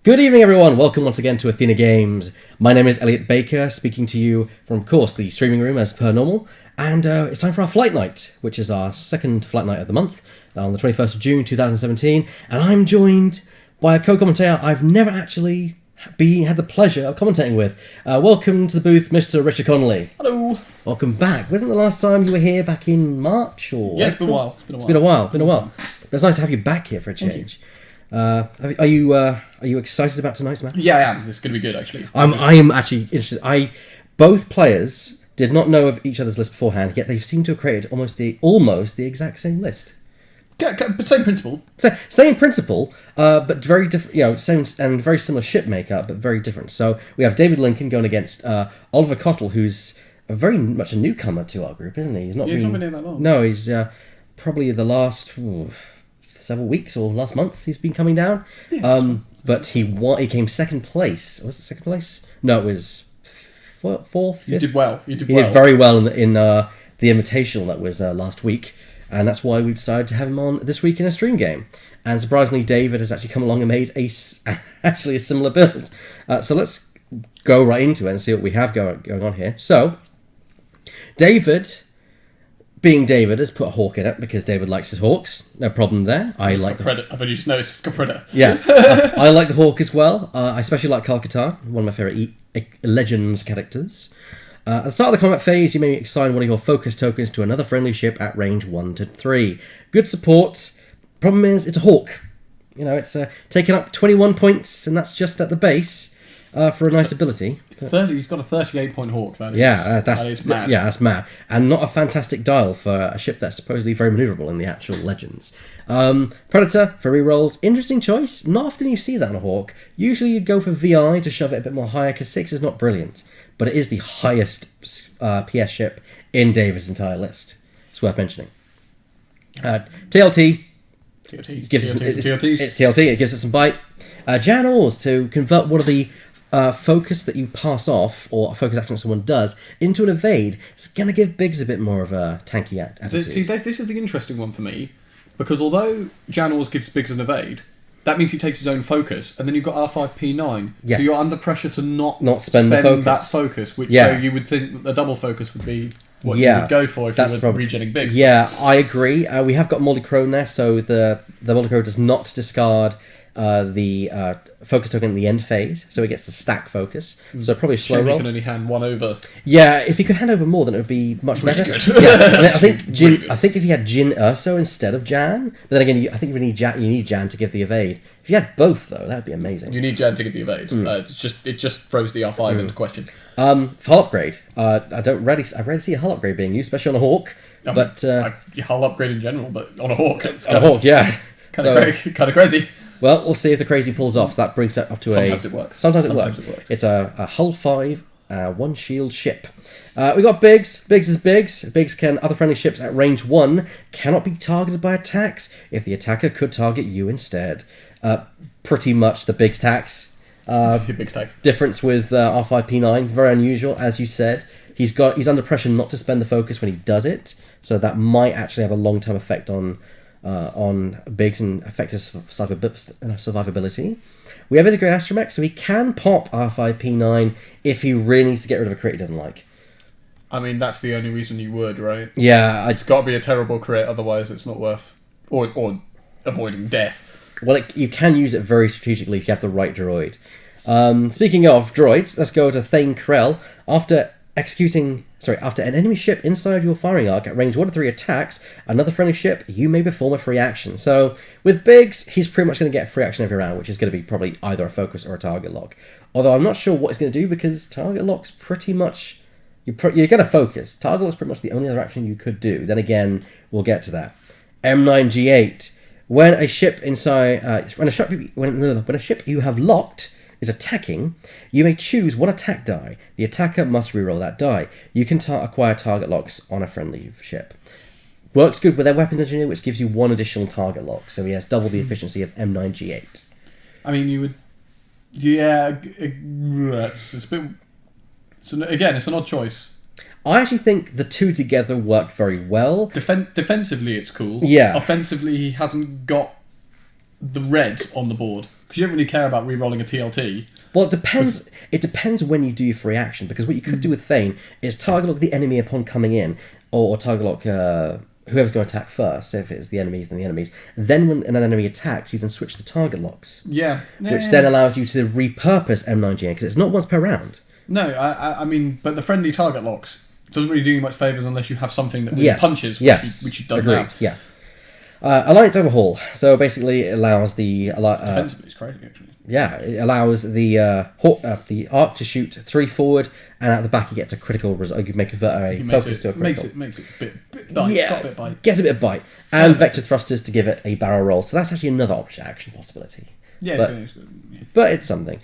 Good evening, everyone. Welcome once again to Athena Games. My name is Elliot Baker, speaking to you from, of course, the streaming room as per normal. And it's time for our flight night, which is our second flight night of the month, on the 21st of June 2017. And I'm joined by a co-commentator I've never actually had the pleasure of commentating with. Welcome to the booth, Mr. Richard Connolly. Hello. Welcome back. Wasn't the last time you were here back in March? Or yeah, it's been a while. It's been a while. But it's nice to have you back here for a change. Are you excited about tonight's match? Yeah, I am. It's going to be good, actually. I am actually interested. Both players did not know of each other's list beforehand, yet they seem to have created almost the exact same list. But same principle. Same principle, but very different. Same and very similar ship makeup, but very different. So we have David Lincoln going against Oliver Cottle, who's very much a newcomer to our group, isn't he? He's not been here that long. No, he's probably the last several weeks or last month he's been coming down. Yeah, but he came second place. Was it second place? No, it was fourth. You did well. He did very well in the Invitational that was last week, and that's why we decided to have him on this week in a stream game. And surprisingly, David has actually come along and made a similar build. So let's go right into it and see what we have going on here. So David, being David, has put a hawk in it because David likes his hawks. No problem there. I like the Predator. I bet you just noticed it's got Predator. Yeah, I like the hawk as well. I especially like Calcutta, one of my favourite Legends characters. At the start of the combat phase, you may assign one of your focus tokens to another friendly ship at range 1 to 3. Good support. Problem is, it's a hawk. It's taking up 21 points, and that's just at the base for a nice ability. He's got a 38-point hawk. That is mad. Yeah, that's mad. And not a fantastic dial for a ship that's supposedly very manoeuvrable in the actual Legends. Predator for rerolls. Interesting choice. Not often you see that on a hawk. Usually you'd go for VI to shove it a bit more higher, because 6 is not brilliant. But it is the highest PS ship in David's entire list. It's worth mentioning. TLT. It's TLT. It gives it some bite. Jan Ors to convert one of the focus that you pass off, or a focus action that someone does, into an evade. It's going to give Biggs a bit more of a tanky attitude. See, this is the interesting one for me, because although Jan Ors gives Biggs an evade, that means he takes his own focus, and then you've got R5P9. Yes. So you're under pressure to not spend that focus, which so you would think that the double focus would be what you would go for if you were regenning Biggs. Yeah, I agree. We have got Multichrome there, so the Multichrome does not discard the focus token in the end phase, so he gets the stack focus. So probably a slow roll. He can only hand one over. Yeah, if he could hand over more, then it would be much better. Good. Yeah, I think if he had Jin Urso instead of Jan, but then again, I think you need Jan to give the evade. If you had both, though, that'd be amazing. You need Jan to give the evade. It just throws the R5 into question. Hull upgrade. I rarely see a hull upgrade being used, especially on a hawk. But hull upgrade in general, but on a hawk, it's on a hawk, yeah, kind of crazy. Well, we'll see if the crazy pulls off. That brings it up to Sometimes it works. Sometimes it works. It's a hull 5, 1 shield ship. We got Biggs. Biggs is Biggs. Biggs can other friendly ships at range 1 cannot be targeted by attacks if the attacker could target you instead. Pretty much the Biggs tax. Biggs tax. Difference with R5P9, very unusual, as you said. He's under pressure not to spend the focus when he does it, so that might actually have a long-term effect on Biggs and affect his survivability. We have Integrated Astromech, so he can pop R5P9 if he really needs to get rid of a crit he doesn't like. I mean, that's the only reason you would, right? Yeah. It's got to be a terrible crit, otherwise it's not worth... Or avoiding death. Well, you can use it very strategically if you have the right droid. Speaking of droids, let's go to Thane Krell. After an enemy ship inside your firing arc at range 1 to 3 attacks another friendly ship, you may perform a free action. So with Biggs, he's pretty much going to get a free action every round, which is going to be probably either a focus or a target lock. Although I'm not sure what he's going to do, because target lock's pretty much... You're going to focus. Target lock's pretty much the only other action you could do. Then again, we'll get to that. M9G8. When a ship you have locked is attacking, you may choose one attack die. The attacker must reroll that die. You can acquire target locks on a friendly ship. Works good with their weapons engineer, which gives you 1 additional target lock, so he has double the efficiency of M9G8. I mean, you would... Yeah, it's a bit... Again, it's an odd choice. I actually think the two together work very well. Defensively, it's cool. Yeah. Offensively, he hasn't got the red on the board. Because you don't really care about re-rolling a TLT. Well, it depends. It depends when you do your free action, because what you could do with Thane is target lock the enemy upon coming in, or target lock whoever's going to attack first. So if it's the enemies, then the enemies. Then when an enemy attacks, you then switch the target locks. Yeah. Which then allows you to repurpose M9GN, because it's not once per round. No, I mean, but the friendly target locks doesn't really do you much favours unless you have something that really punches, which you don't Agreed. have. Yeah. Alliance Overhaul. So basically, it allows the defensively, it's crazy actually. Yeah, it allows the arc to shoot 3 forward, and at the back he gets a critical result. You can make a focus to a critical. Makes it a bit bite. Yeah, got a bit bite. Gets a bit of bite, and vector thrusters to give it a barrel roll. So that's actually another action possibility. Yeah, but it's something.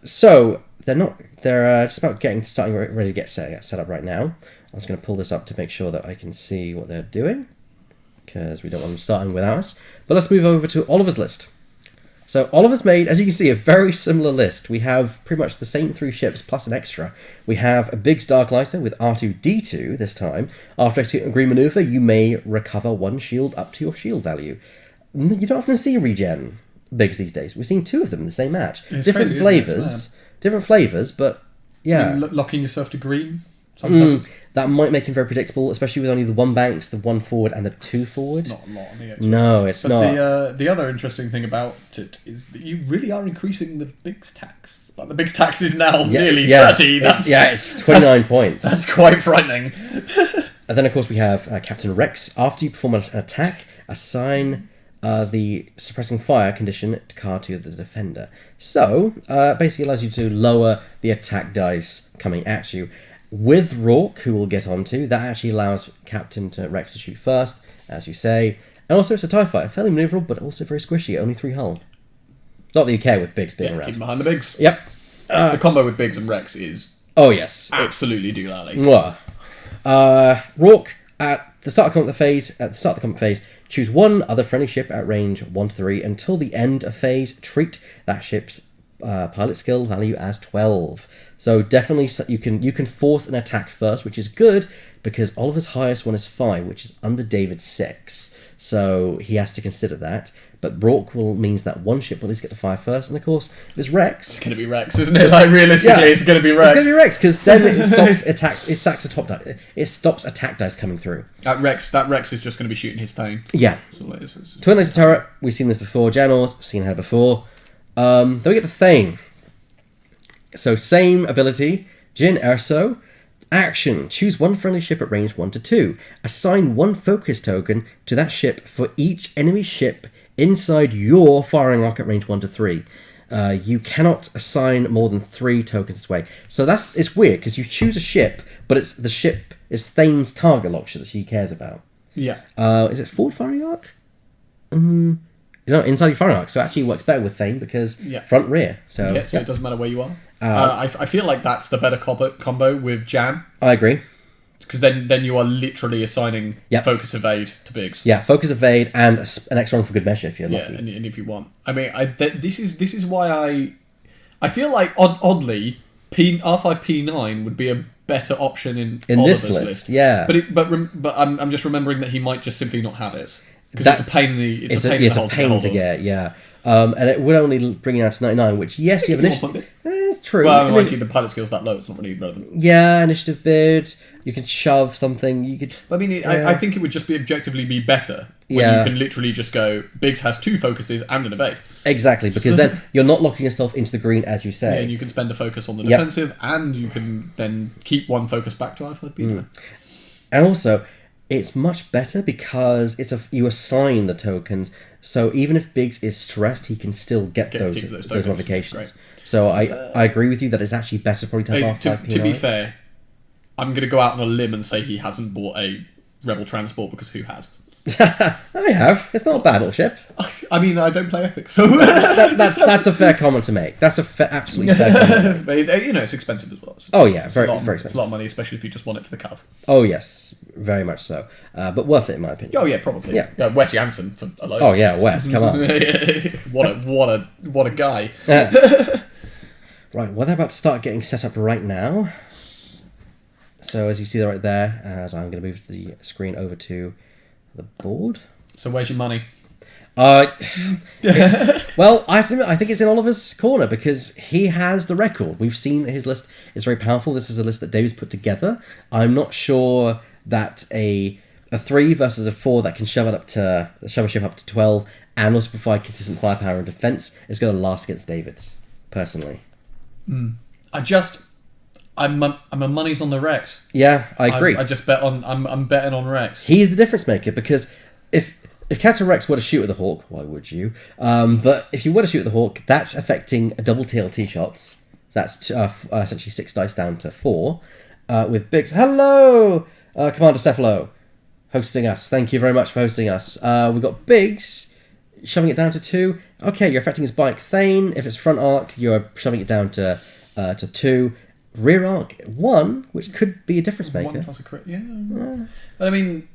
So they're not. They're just about starting ready to get set up right now. I was going to pull this up to make sure that I can see what they're doing, because we don't want them starting without us. But let's move over to Oliver's list. So Oliver's made, as you can see, a very similar list. We have pretty much the same 3 ships plus an extra. We have a Biggs Darklighter with R2-D2 this time. After executing a green maneuver, you may recover 1 shield up to your shield value. You don't often see regen Biggs these days. We've seen 2 of them in the same match. It's different flavours, but yeah. I mean, locking yourself to green. That might make him very predictable, especially with only the 1 banks, the 1 forward, and the 2 forward. It's not a lot on the No, it's not. But the other interesting thing about it is that you really are increasing the Biggs tax. Like the Biggs tax is now nearly 30. It's 29 points. That's quite frightening. And then, of course, we have Captain Rex. After you perform an attack, assign the suppressing fire condition card to the defender. So, basically allows you to lower the attack dice coming at you. With Rourke, who we'll get onto, that actually allows Captain Rex to shoot first, as you say. And also it's a TIE fighter, fairly manoeuvrable, but also very squishy, only 3 hull. Not that you care with Biggs being around. Keep behind the Biggs. Yep. The combo with Biggs and Rex is... Oh, yes. Absolutely doolally. Rourke, at the start of the combat phase, choose 1 other friendly ship at range 1 to 3. Until the end of phase, treat that ship's pilot skill value as 12. So definitely you can force an attack first, which is good because Oliver's highest one is 5, which is under David's 6. So he has to consider that. But Rourke means that 1 ship will at least get to fire first, and of course it's Rex. It's going to be Rex, isn't it? Like realistically, it's going to be Rex. It's going to be Rex because then it stops attacks. It sacks a top die. It stops attack dice coming through. That Rex is just going to be shooting his Thane. Yeah. Twin Laser Turret. We've seen this before. Janos, seen her before. Then we get to Thane. So same ability, Jin Erso. Action, choose 1 friendly ship at range 1 to 2. Assign 1 focus token to that ship for each enemy ship inside your firing arc at range 1 to 3. You cannot assign more than 3 tokens this way. So it's weird, because you choose a ship, but the ship is Thane's target lock that he cares about. Yeah. Is it forward firing arc? Inside your firing arc. So it actually works better with Thane because front rear. So it doesn't matter where you are. I feel like that's the better combo with Jan. I agree. Because then you are literally assigning focus evade to Biggs. Yeah, focus evade and an extra one for good measure if you're lucky. Yeah, and if you want. I mean, this is why I feel like oddly R5P9 would be a better option in this Oliver's list. Yeah, but I'm just remembering that he might just simply not have it. Because it's a pain in the it's a pain to get, yeah. And it would only bring you out to 99, which, yes, you have initiative. It's true. Well, the pilot skill's that low, it's not really relevant. Yeah, initiative bid, you could shove something, you could... I mean, I think it would just objectively be better when you can literally just go, Biggs has 2 focuses and an evade. Exactly, because then you're not locking yourself into the green, as you say. Yeah, and you can spend a focus on the defensive, and you can then keep 1 focus back to R5P9. And also... it's much better because you assign the tokens, so even if Biggs is stressed, he can still get those modifications. Great. So I agree with you that it's actually better probably to have R5P9. To be fair, I'm going to go out on a limb and say he hasn't bought a Rebel transport because who has? I have. It's not a battleship. I mean, I don't play Epic, so that's a fair comment to make. That's absolutely fair comment. But it's expensive as well. Oh yeah, very expensive. It's a lot of money, especially if you just want it for the cut. Oh yes, very much so. But worth it in my opinion. Oh yeah, probably. Yeah, Wes Jansen for alone. Oh yeah, Wes, come on. what a guy. Right, well they're about to start getting set up right now. So as you see right there, as I'm going to move the screen over to the board. So where's your money? Well, I have to admit, I think it's in Oliver's corner because he has the record. We've seen his list is very powerful. This is a list that David's put together. I'm not sure that a 3 versus a 4 that can shove a ship up to 12 and also provide consistent firepower and defense is going to last against David's, personally. I'm a money's on the Rex. Yeah, I agree. I just bet on. I'm betting on Rex. He's the difference maker because if Captain Rex were to shoot at the Hawk, why would you? But if you were to shoot at the Hawk, that's affecting double TLT shots. That's essentially 6 dice down to 4. With Biggs, hello, Commander Cephalo, hosting us. Thank you very much for hosting us. We've got Biggs shoving it down to 2. Okay, you're affecting his bike Thane. If it's front arc, you're shoving it down to 2. Rear arc 1, which could be a difference maker. 1 plus a crit, yeah. But I mean,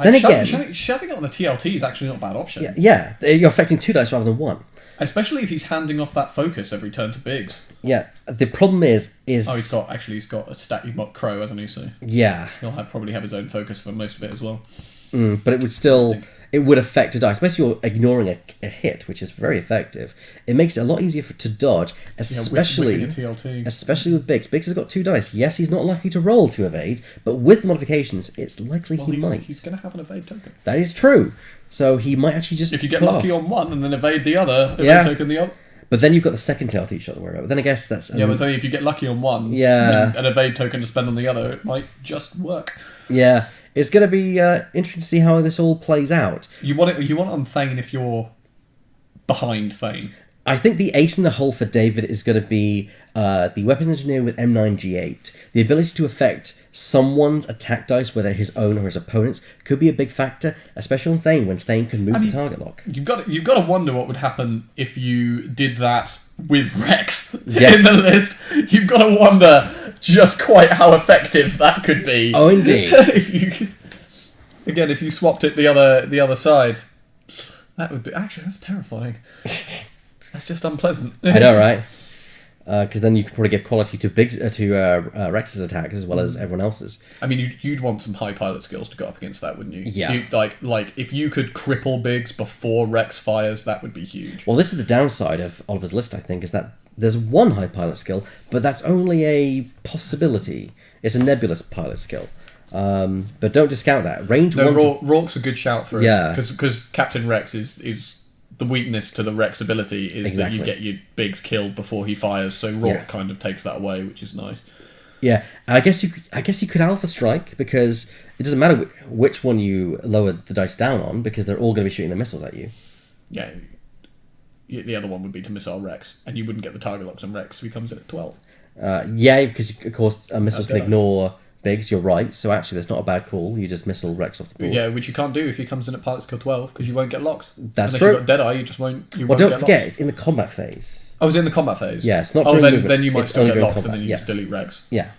then again, shoving it on the TLT is actually not a bad option. Yeah, you're affecting 2 dice rather than 1. Especially if he's handing off that focus every turn to Biggs. Yeah, the problem is he's got a stat. He's got Crow, hasn't he? So yeah, he'll probably have his own focus for most of it as well. But it would still. It would affect a dice, especially you're ignoring a hit, which is very effective. It makes it a lot easier to dodge, especially with Biggs. Biggs has got 2 dice. Yes, he's not likely to roll to evade, but with the modifications, it's likely he might. He's going to have an evade token. That is true. So he might actually just. If you get lucky on one and then evade the other, evade token the other. But then you've got the second TLT shot to worry about. But then I guess that's. But if you get lucky on one, and an evade token to spend on the other, it might just work. Yeah. It's going to be interesting to see how this all plays out. You want it on Thane if you're behind Thane. I think the ace in the hole for David is going to be the weapons engineer with M9G8. The ability to affect someone's attack dice, whether his own or his opponent's, could be a big factor, especially on Thane, when Thane can move the target lock. You've got to wonder what would happen if you did that with Rex in Yes. the list. You've got to wonder just quite how effective that could be. Oh, indeed. If you swapped it the other side, that would be that's terrifying. That's just unpleasant. I know, right? Because then you could probably give quality to Rex's attacks as well as everyone else's. I mean, you'd want some high pilot skills to go up against that, wouldn't you? Yeah. Like if you could cripple Biggs before Rex fires, that would be huge. Well, this is the downside of Oliver's list, I think, is that there's 1 high pilot skill, but that's only a possibility. It's a nebulous pilot skill. But don't discount that. Range 1... Rourke's a good shout for it. Yeah. Because Captain Rex is the weakness to the Rex ability is that you get your Biggs killed before he fires, so Rourke kind of takes that away, which is nice. Yeah, and I guess you could Alpha Strike, because it doesn't matter which one you lower the dice down on, because they're all going to be shooting the missiles at you. Yeah, the other one would be to missile Rex, and you wouldn't get the target locks on Rex if he comes in at 12. Yeah, because of course missiles can ignore Biggs, you're right, so actually that's not a bad call. You just missile Rex off the board. Yeah, which you can't do if he comes in at pilot skill 12, because you won't get locked. That's Unless true. You've got Deadeye, you just won't. Well, don't forget, it's in the combat phase. Oh, it's in the combat phase. Yeah, it's not. Then you might still get locked, and then you just delete Rex. Yeah.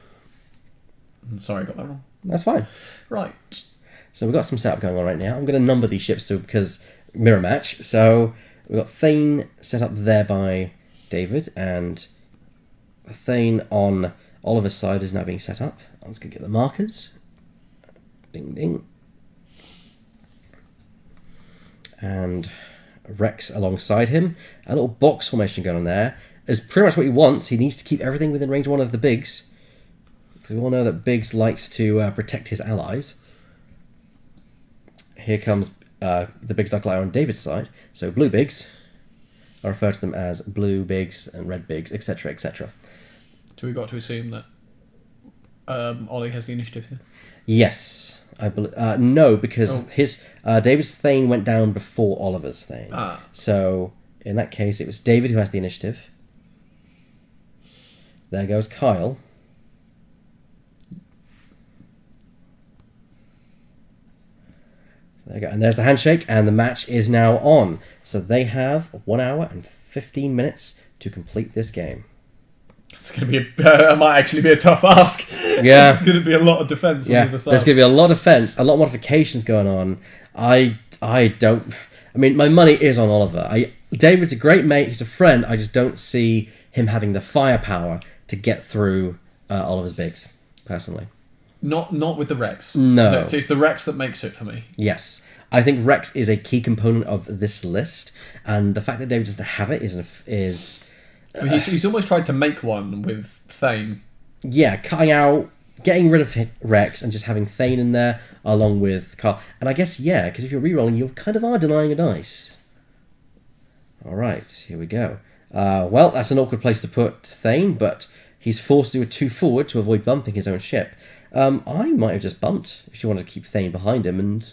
Sorry, I got that wrong. That's fine. Right. So we've got some setup going on right now. I'm going to number these ships because mirror match. So we've got Thane set up there by David, and Thane on Oliver's side is now being set up. I'm just going to get the markers. Ding, ding. And Rex alongside him. A little box formation going on there. Is pretty much what he wants. He needs to keep everything within range 1 of the Biggs. Because we all know that Biggs likes to protect his allies. Here comes the Biggs Dark Light on David's side. So blue Biggs. I refer to them as blue Biggs and red Biggs, etc., etc. So we got to assume that Ollie has the initiative here? Yes. I believe no, because his David's Thane went down before Oliver's Thane. So in that case, it was David who has the initiative. There goes Kyle. So there you go, and there's the handshake, and the match is now on. So they have 1 hour and 15 minutes to complete this game. It's going to be it might actually be a tough ask. Yeah. There's going to be a lot of defence on the other side. There's going to be a lot of defence, a lot of modifications going on. I mean, my money is on Oliver. David's a great mate, he's a friend, I just don't see him having the firepower to get through Oliver's Biggs, personally. Not with the Rex. No. It's the Rex that makes it for me. Yes. I think Rex is a key component of this list, and the fact that David doesn't have it is I mean, he's almost tried to make one with Thane. yeah, cutting out, getting rid of Rex and just having Thane in there along with Carl. And I guess, yeah, because if you're rerolling, you kind of are denying a dice. Alright, here we go. Well, that's an awkward place to put Thane, but he's forced to do a 2 forward to avoid bumping his own ship. I might have just bumped if you wanted to keep Thane behind him, and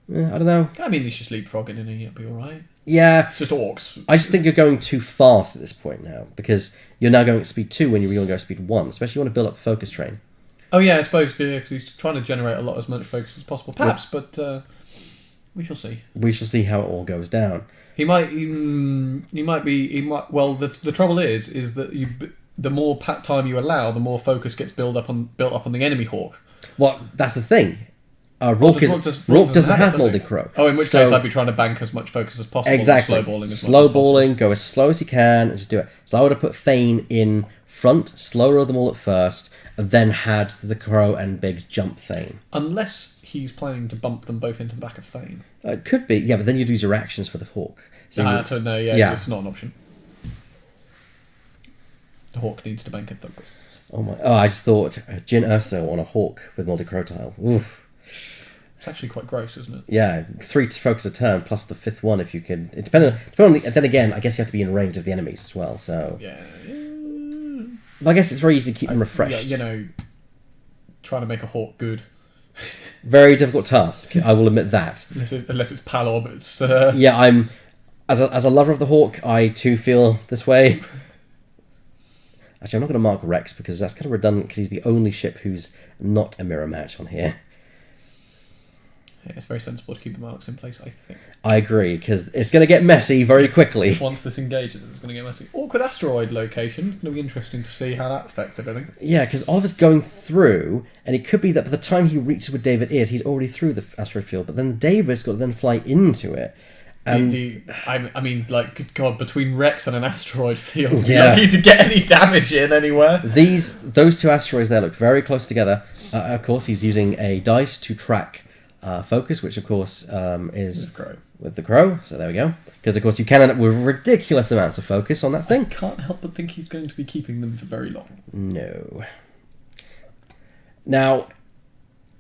I don't know. I mean, he's just leapfrogging and he'll be alright. Yeah. It's just orcs. I just think you're going too fast at this point now, because you're now going at speed 2 when you really want to go at speed 1, especially if you want to build up the focus train. Oh yeah, I suppose, because he's trying to generate as much focus as possible. Perhaps, but we shall see. We shall see how it all goes down. He might. Well, the trouble is that the more time you allow, the more focus gets built up on the enemy hawk. Well, that's the thing. Rourke doesn't have Molded Crow. Oh, in which case I'd be trying to bank as much focus as possible. Exactly. Slow-balling Go as slow as you can, and just do it. So I would have put Thane in front, slow-roll them all at first, and then had the Crow and Biggs jump Thane. Unless he's planning to bump them both into the back of Thane. It could be, yeah, but then you'd use your actions for the Hawk. So no, it's not an option. The Hawk needs to bank and focus. Oh, I just thought Jin Urso on a Hawk with Molded Crow tile. Oof. It's actually quite gross, isn't it? Yeah, 3 to focus a turn plus the 5th one if you could. It depends on then again, I guess you have to be in range of the enemies as well. So yeah. But I guess it's very easy to keep them refreshed. Yeah, trying to make a Hawk good. Very difficult task. I will admit that. Unless it's PAL orbits. Yeah, I'm as a lover of the Hawk, I too feel this way. Actually, I'm not going to mark Rex because that's kind of redundant because he's the only ship who's not a mirror match on here. Yeah, it's very sensible to keep the marks in place, I think. I agree, because it's going to get messy very quickly. Once this engages, it's going to get messy. Awkward asteroid location. It's going to be interesting to see how that affects everything. Yeah, because Oliver's going through, and it could be that by the time he reaches where David is, he's already through the asteroid field, but then David's got to then fly into it. And good God, between Rex and an asteroid field, yeah. You're lucky to get any damage in anywhere. Those two asteroids there look very close together. Of course, he's using a dice to track focus, which of course is with the Crow. So there we go. Because of course you can end up with ridiculous amounts of focus on that thing. I can't help but think he's going to be keeping them for very long. No. Now,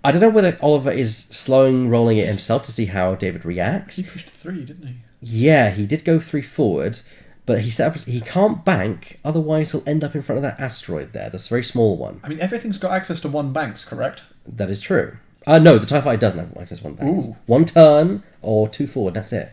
I don't know whether Oliver is rolling it himself to see how David reacts. He pushed 3, didn't he? Yeah, he did go 3 forward, but he can't bank, otherwise he'll end up in front of that asteroid there, this very small one. I mean, everything's got access to 1 banks, correct? That is true. No, the TIE Fighter doesn't have access to 1 bank. Ooh. 1 turn or 2 forward, that's it.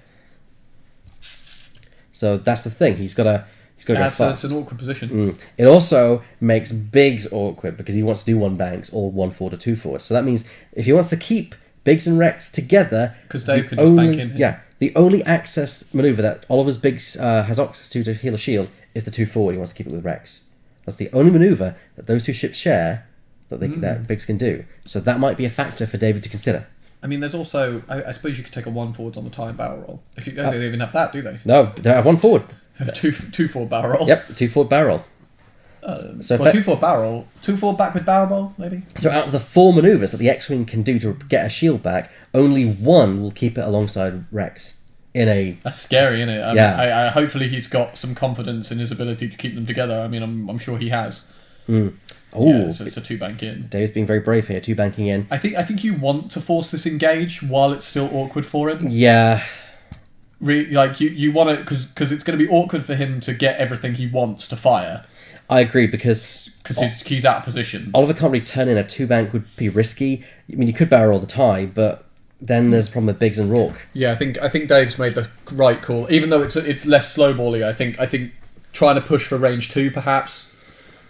So that's the thing, he's got to go fast. It's an awkward position. It also makes Biggs awkward because he wants to do 1 banks or 1 forward or 2 forward. So that means if he wants to keep Biggs and Rex together, because Dave can just bank in here. Yeah, the only access maneuver that Oliver's Biggs has access to heal a shield is the 2 forward. He wants to keep it with Rex. That's the only maneuver that those 2 ships share that Biggs can do. So that might be a factor for David to consider. I mean, there's also I suppose you could take a 1 forward on the tie and barrel roll. If you they don't even have that, do they? No, they have 1 forward. Have 2 forward barrel roll. Yep, 2 forward barrel. So 2 forward barrel, 2 forward back with barrel roll, maybe. So out of the 4 maneuvers that the X-wing can do to get a shield back, only 1 will keep it alongside Rex. That's scary, isn't it? Yeah. Hopefully he's got some confidence in his ability to keep them together. I mean, I'm sure he has. Oh, yeah, so it's a 2 bank in. Dave's being very brave here. 2 banking in. I think you want to force this engage while it's still awkward for him. Yeah. You want to because it's going to be awkward for him to get everything he wants to fire. I agree because he's out of position. Oliver can't really turn in a 2 bank would be risky. I mean, you could barrel the tie, but then there's a problem with Biggs and Rourke. Yeah, I think Dave's made the right call. Even though it's less slowbally, I think trying to push for range 2 perhaps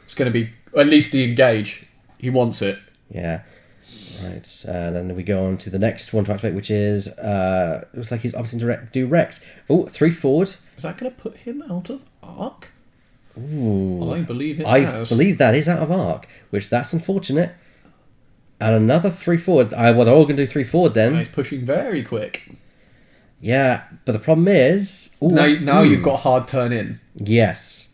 it's going to be at least the engage. He wants it. Yeah. Right, and then we go on to the next one to activate, which is it looks like he's opting to do Rex. Oh, 3 forward. Is that going to put him out of arc? Ooh, I believe it I believe that is out of arc, which that's unfortunate. And another 3 forward. They're all going to do 3 forward then. He's pushing very quick. Yeah, but the problem is now you've got hard turn in. Yes.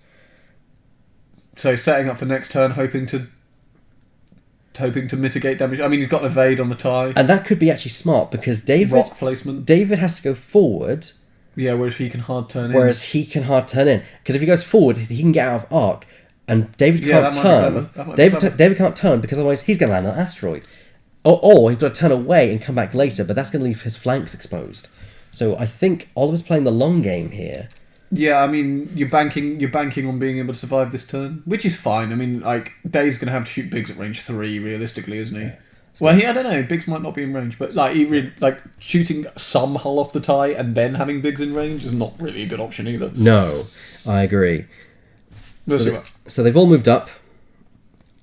So setting up for next turn, hoping to. hoping to mitigate damage. I mean, he's got evade on the tie. And that could be actually smart because Rock placement. David has to go forward. Yeah, whereas he can hard turn in. Because if he goes forward, he can get out of arc. And David can't turn. David can't turn because otherwise he's going to land on an asteroid. Or he's got to turn away and come back later, but that's going to leave his flanks exposed. So I think Oliver's playing the long game here. Yeah, I mean, you're banking on being able to survive this turn, which is fine. I mean, like, Dave's going to have to shoot Biggs at range 3, realistically, isn't he? Yeah. Well, I don't know. Biggs might not be in range, but like, shooting some hull off the tie and then having Biggs in range is not really a good option either. No, I agree. So they've all moved up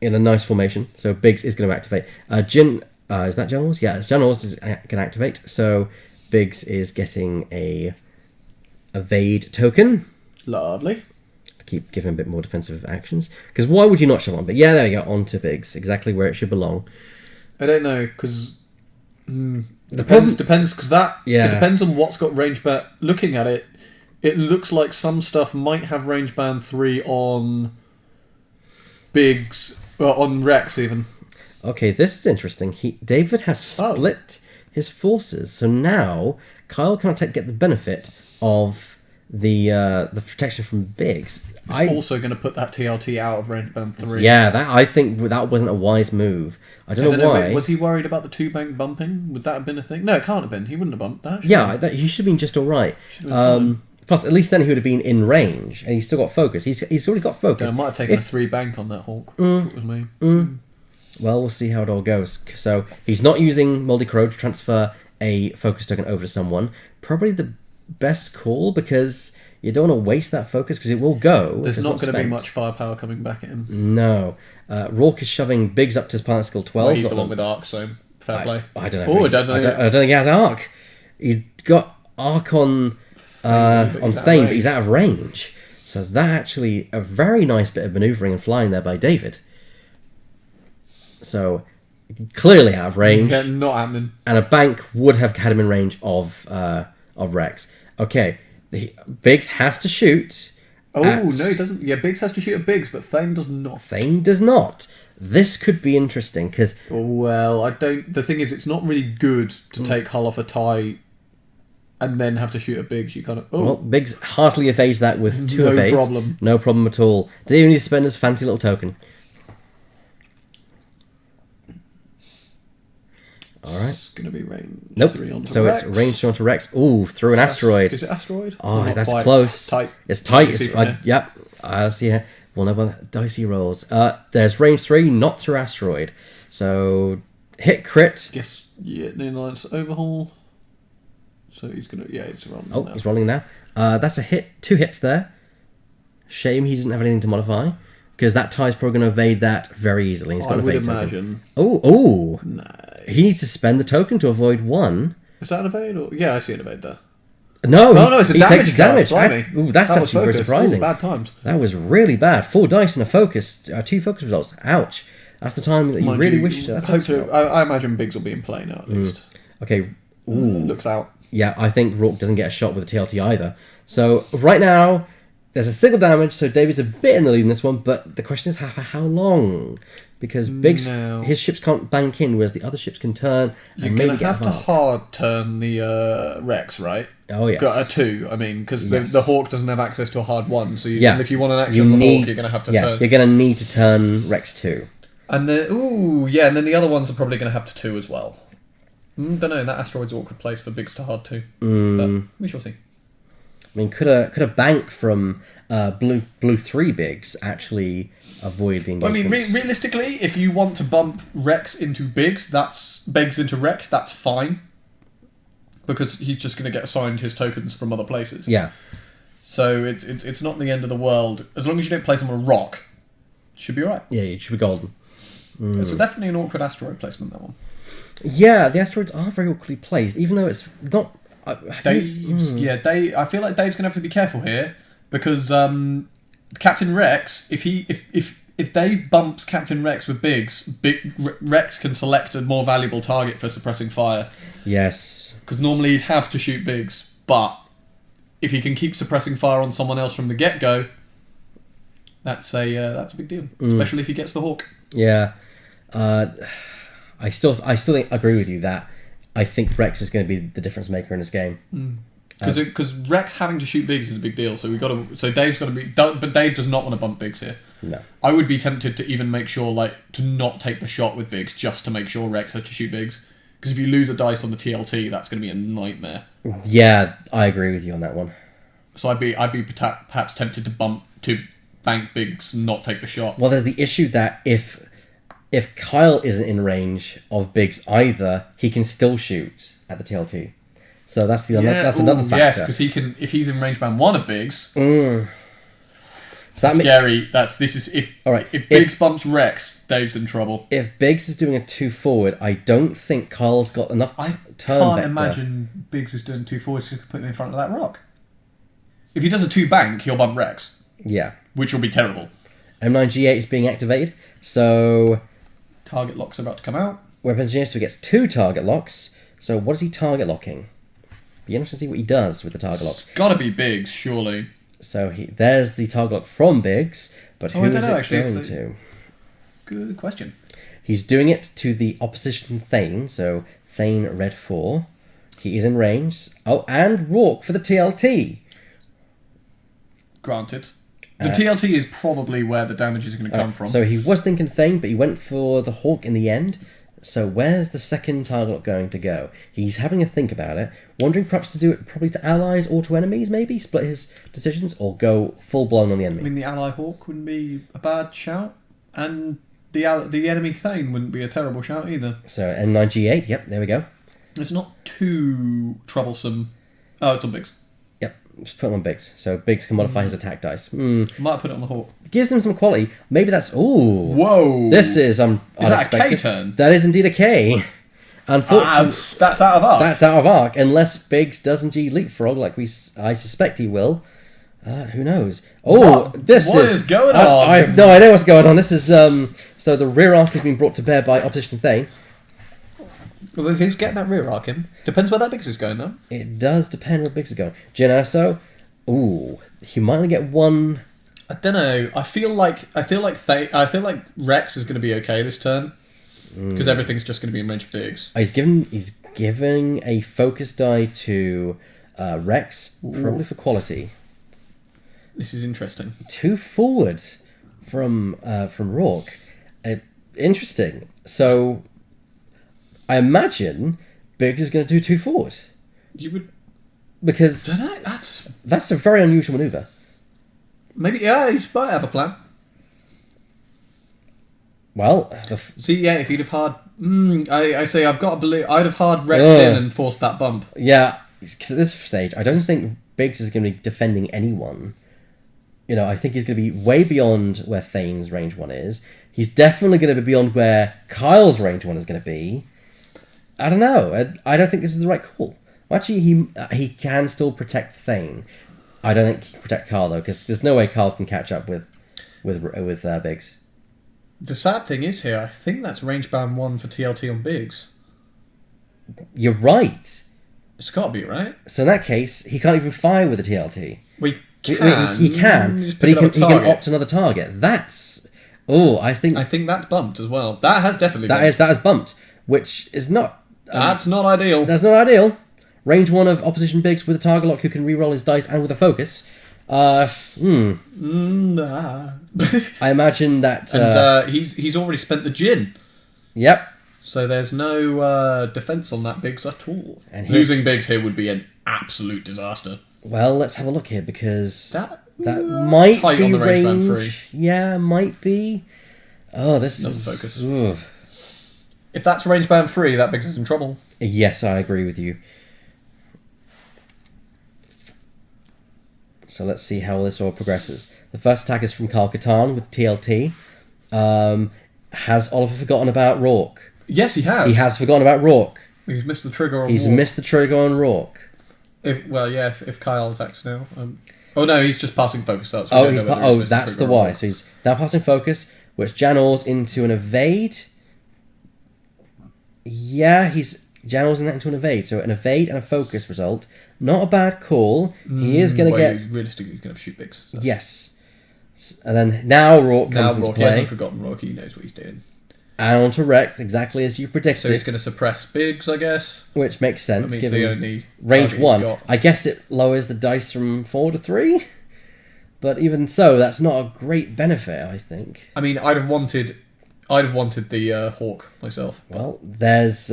in a nice formation. So Biggs is going to activate. Is that Generals? Yeah, Generals is going to activate. So Biggs is getting a evade token. Lovely. To keep giving a bit more defensive actions. Because why would you not shove on? But yeah, there you go. On to Biggs. Exactly where it should belong. I don't know, because... Depends, because it depends on what's got range ban. Looking at it, it looks like some stuff might have range band 3 on Biggs, or on Rex even. Okay, this is interesting. David has split his forces, so now Kyle can't get the benefit of the protection from Biggs. He's also going to put that TLT out of range band 3. Yeah, I think that wasn't a wise move. I don't know why. Was he worried about the 2-bank bumping? Would that have been a thing? No, it can't have been. He wouldn't have bumped that. He should have been just all right. Plus, at least then he would have been in range, and he's still got focus. He's already got focus. Yeah, I might have taken a 3-bank on that Hawk, if it was me. Well, we'll see how it all goes. So, he's not using Moldy Crow to transfer a focus token over to someone. Probably the best call, because you don't want to waste that focus, because it will go. There's not going to be much firepower coming back at him. No. Rourke is shoving Biggs up to his pilot skill 12. Well, he's the one with arc, so fair play. I don't know. I don't think he has arc. He's got arc on Thane, but he's out of range. So that actually a very nice bit of manoeuvring and flying there by David. So clearly out of range. Yeah, not happening. And a bank would have had him in range of Rex. Okay, Biggs has to shoot. No, he doesn't. Yeah, Biggs has to shoot at Biggs, but Thane does not. Thane does not. This could be interesting because. Well, I don't. The thing is, it's not really good to take hull off a tie and then have to shoot at Biggs. You kind of. Well, Biggs hardly evades that with 2 evades. No problem. No problem at all. Does he even need to spend his fancy little token? All right. It's going to be range 3 onto Rex. It's range 3 onto Rex. Ooh, through an asteroid. Is it asteroid? Oh, that's close. Tight. It's tight. Yep. I see it. We'll know about the dicey rolls. There's range 3, not through asteroid. So, hit crit. Yes. Yeah, near alliance overhaul. So he's going to... Yeah, he's rolling now. He's rolling now. That's a hit. 2 hits there. Shame he doesn't have anything to modify. Because that tie's probably going to evade that very easily. He's got I would evade imagine. Oh. Nice. He needs to spend the token to avoid 1. Is that an evade? Or... Yeah, I see an evade there. No, it's a he damage takes damage. That's that actually very surprising. Bad times. That was really bad. 4 dice and a focus. 2 focus results. Ouch. That's the time that you really wish to... Hopefully, I imagine Biggs will be in play now, at least. Okay. Looks out. Yeah, I think Rourke doesn't get a shot with the TLT either. So, right now... There's a single damage, so David's a bit in the lead in this one, but the question is how long? Because Biggs, his ships can't bank in, whereas the other ships can turn and maybe get You're going to have to hard turn the Rex, right? Oh, yes. Got a 2, I mean, because the Hawk doesn't have access to a hard 1, so if you want an action on the Hawk, you're going to have to turn. You're going to need to turn Rex 2. And then the other ones are probably going to have to 2 as well. Don't know, that asteroid's an awkward place for Biggs to hard 2. But we shall see. I mean, could a bank from blue 3 Biggs actually avoid the engagement? I mean, realistically, if you want to bump Rex into Biggs, that's fine. Because he's just going to get assigned his tokens from other places. Yeah. So it's not the end of the world. As long as you don't place him on a rock, it should be alright. Yeah, it should be golden. So definitely an awkward asteroid placement, that one. Yeah, the asteroids are very awkwardly placed, even though it's not... I feel like Dave's gonna have to be careful here because Captain Rex, if Dave bumps Captain Rex with Biggs, Rex can select a more valuable target for suppressing fire. Yes, because normally he'd have to shoot Biggs, but if he can keep suppressing fire on someone else from the get-go, that's a big deal, especially if he gets the Hawk. Yeah. I still think, agree with you that I think Rex is going to be the difference maker in this game. Because Rex having to shoot Biggs is a big deal. So Dave's got to be, but Dave does not want to bump Biggs here. No, I would be tempted to even make sure to not take the shot with Biggs just to make sure Rex has to shoot Biggs. Because if you lose a dice on the TLT, that's going to be a nightmare. Yeah, I agree with you on that one. So I'd be perhaps tempted to bank Biggs and not take the shot. Well, there's the issue that if Kyle isn't in range of Biggs either, he can still shoot at the TLT. So that's another factor. Yes, because he can if he's in range band 1 of Biggs. So scary. If Biggs bumps Rex, Dave's in trouble. If Biggs is doing a 2 forward, I don't think Kyle's got enough turn vector. I can't imagine Biggs is doing 2 forwards to put him in front of that rock. If he does a 2 bank, he'll bump Rex. Yeah. Which will be terrible. M9G8 is being activated, so Target lock's about to come out. Weapons Engineer, so he gets 2 target locks. So what is he target locking? Be interesting to see what he does with the target locks. It's gotta be Biggs, surely. So there's the target lock from Biggs, but who is it going to? Good question. He's doing it to the opposition Thane, so Thane red 4. He is in range. Oh, and Rourke for the TLT. Granted. The TLT is probably where the damage is going to come from. So he was thinking Thane, but he went for the Hawk in the end. So where's the second target lock going to go? He's having a think about it, wondering perhaps to do it probably to allies or to enemies, maybe split his decisions, or go full blown on the enemy. I mean, the ally Hawk wouldn't be a bad shout, and the enemy Thane wouldn't be a terrible shout either. So N9G8, yep, there we go. It's not too troublesome. Oh, it's on Biggs. Yep, just put him on Biggs. So Biggs can modify his attack dice. Might put it on the Hawk. Gives him some quality. Maybe that's... Ooh. Whoa. This is unexpected. That a K turn? That is indeed a K. Unfortunately... that's out of arc. That's out of arc. Unless Biggs does indeed leapfrog like I suspect he will. Who knows? Oh, what is going on? I have no idea what's going on. This is... So the rear arc has been brought to bear by opposition Thane. Well, who's getting that rear arc in? Depends where that Biggs is going, though. It does depend where Biggs is going. Genasso, ooh, he might only get 1... I don't know. I feel like Rex is going to be okay this turn because everything's just going to be in range of Biggs. He's giving a focus die to Rex, probably for quality. This is interesting. 2 forward from Rourke. Interesting. So I imagine Biggs is going to do 2 forward. You would, because that's a very unusual maneuver. Maybe, yeah, he might have a plan. Well, if he'd have hard... I say, I've got to believe... I'd have hard Rex in and forced that bump. Yeah, because at this stage, I don't think Biggs is going to be defending anyone. I think he's going to be way beyond where Thane's range 1 is. He's definitely going to be beyond where Kyle's range 1 is going to be. I don't know. I don't think this is the right call. Actually, he can still protect Thane. I don't think he can protect Kyle, though, because there's no way Kyle can catch up with Biggs. The sad thing is here, I think that's range band 1 for TLT on Biggs. You're right. It's got to be, right? So in that case, he can't even fire with a TLT. He can, but he can opt another target. That's... Oh, I think that's bumped as well. That has definitely bumped. That is bumped, which is not... that's not ideal. That's not ideal. Range 1 of opposition Biggs with a target lock who can reroll his dice and with a focus. I imagine that... and he's already spent the gin. Yep. So there's no defence on that Biggs at all. And losing Biggs here would be an absolute disaster. Well, let's have a look here, because that might be on the range range. Band 3. Yeah, might be. Oh, this is... focus. Ooh. If that's range band 3, that Biggs is in trouble. Yes, I agree with you. So let's see how this all progresses. The first attack is from Kyle Katarn with TLT. Has Oliver forgotten about Rourke? Yes, he has. He has forgotten about Rourke. He's missed the trigger on He's Rourke. missed the trigger on Rourke. If Kyle attacks now. Oh no, he's just passing focus. That's that's the why. So he's now passing focus, which Janors into an evade. Yeah, Janors into an evade. So an evade and a focus result. Not a bad call. He is going to get... Realistically, he's going to shoot Biggs. So. Yes. And then now Rourke comes into play. He hasn't forgotten Rourke. He knows what he's doing. And onto Rex, exactly as you predicted. So he's going to suppress Biggs, I guess. Which makes sense, That means given the only range target 1. you've got. I guess it lowers the dice from 4 to 3. But even so, that's not a great benefit, I think. I mean, I'd have wanted the Hawk myself. Well, there's...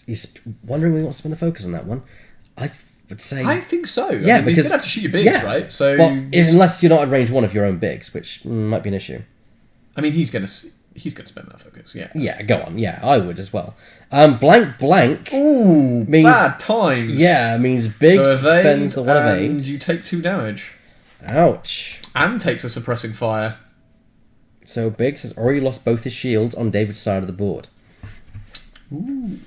he's wondering if he wants to spend the focus on that one. I would say... I think so. Yeah, because... He's going to have to shoot your Biggs, right? So well, unless you're not at range 1 of your own Biggs, which might be an issue. I mean, he's going to spend that focus, yeah. Yeah, go on. Yeah, I would as well. Blank. Ooh, means, bad times. Yeah, means Biggs spends the 1 of 8. And you take 2 damage. Ouch. And takes a suppressing fire. So Biggs has already lost both his shields on David's side of the board. Ooh.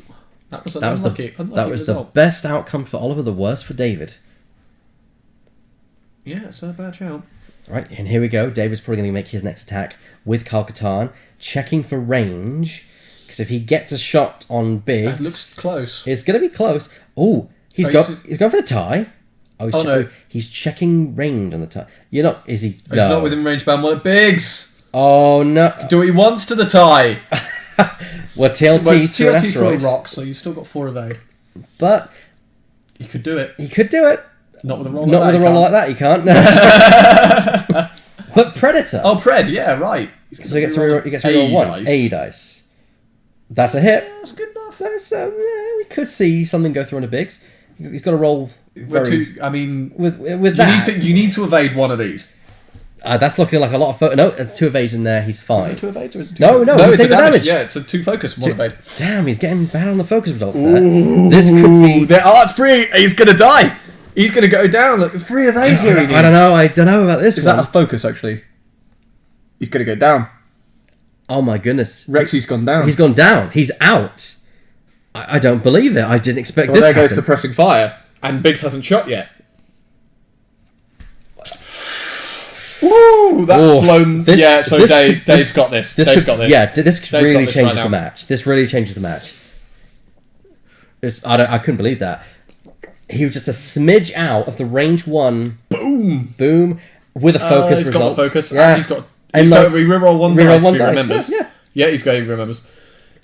That was unlucky result. The best outcome for Oliver, the worst for David. Yeah, it's a bad shout. Right, and here we go. David's probably going to make his next attack with Kal-Katan, checking for range, because if he gets a shot on Biggs... That looks close. It's going to be close. Oh, he's going for the tie. No. He's checking range on the tie. You're not... Is he? He's not within range band 1 of Biggs. Oh, no. Do what he wants to the tie. Well, TLT through an TLT for a asteroid. rock, so you've still got 4 of 8. But... He could do it. He could do it. Not with a roll like that, you can't. No. But Predator. Oh, Pred, yeah, right. So he gets to reroll 1. A dice. That's a hit. That's good enough. That's we could see something go through on a Biggs. He's got to roll very... with that... You need to evade one of these. That's looking like a lot of... No, there's 2 evades in there. He's fine. Is it 2 evades or is it 2 No, it's taking a damage. Yeah, it's a 2 focus, 1 evade. Damn, he's getting bad on the focus results there. Ooh, this could be... It's free. He's going to die. He's going to go down. Look, 3 evade here. I don't know about this Is one. that a focus, actually? He's going to go down. Oh my goodness. Rexy's gone down. He's gone down. He's out. I don't believe it. I didn't expect this to happen. There goes suppressing fire. And Biggs hasn't shot yet. Woo! That's blown. Dave's got this. Dave's got this. Yeah, this really changes the match. This really changes the match. I couldn't believe that. He was just a smidge out of the range 1. Boom. With a focus he's result. Got the focus. Yeah. And he's got reroll 1 dice if he remembers. Yeah, he remembers.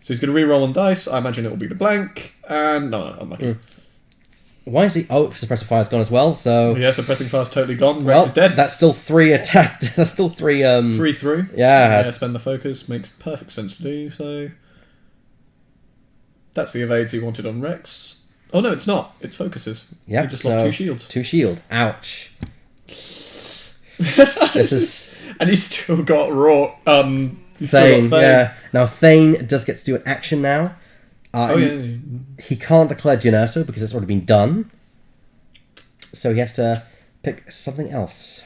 So he's going to reroll 1 dice. I imagine it will be the blank. And no, I'm lucky. Why is he... Oh, suppressing fire's gone as well, so... Yeah, suppressing fire's totally gone. Rex is dead. That's still 3 attacked. That's still 3... 3 through. Yeah. Spend the focus. Makes perfect sense to do, so... That's the evades he wanted on Rex. Oh, no, it's not. It's focuses. Yeah, he just lost 2 shields. 2 shield. Ouch. This is... And he's still got raw... Thane, yeah. Now, Thane does get to do an action now. He can't declare Generso because it's already been done. So he has to pick something else.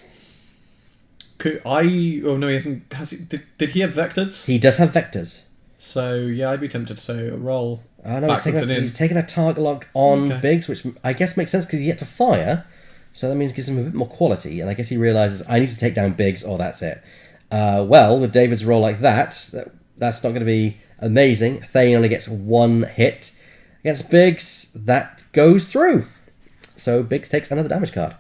Oh no, he hasn't. Did he have vectors? He does have vectors. So yeah, I'd be tempted to say a roll. No, he's taking a target lock on Biggs, which I guess makes sense because he yet to fire. So that means it gives him a bit more quality. And I guess he realizes I need to take down Biggs or that's it. Well, with David's roll like that's not going to be amazing. Thane only gets 1 hit against Biggs. That goes through. So Biggs takes another damage card.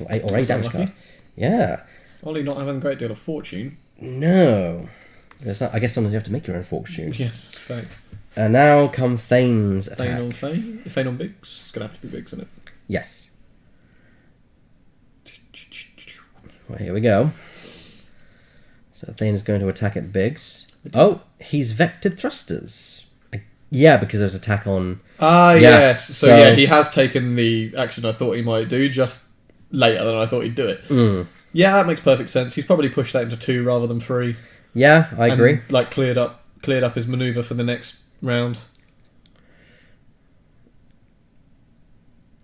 Or a damage card. Yeah. Ollie not having a great deal of fortune. No. I guess sometimes you have to make your own fortune. Yes, thanks. And now come Thane's attack. Thane on Biggs. It's going to have to be Biggs, isn't it? Yes. Well, here we go. So Thane is going to attack at Biggs. Oh, he's vectored thrusters. Yeah, because there's attack on... yes. So yeah, he has taken the action I thought he might do, just later than I thought he'd do it. Yeah, that makes perfect sense. He's probably pushed that into 2 rather than 3. Yeah, I agree. Like cleared up his manoeuvre for the next round.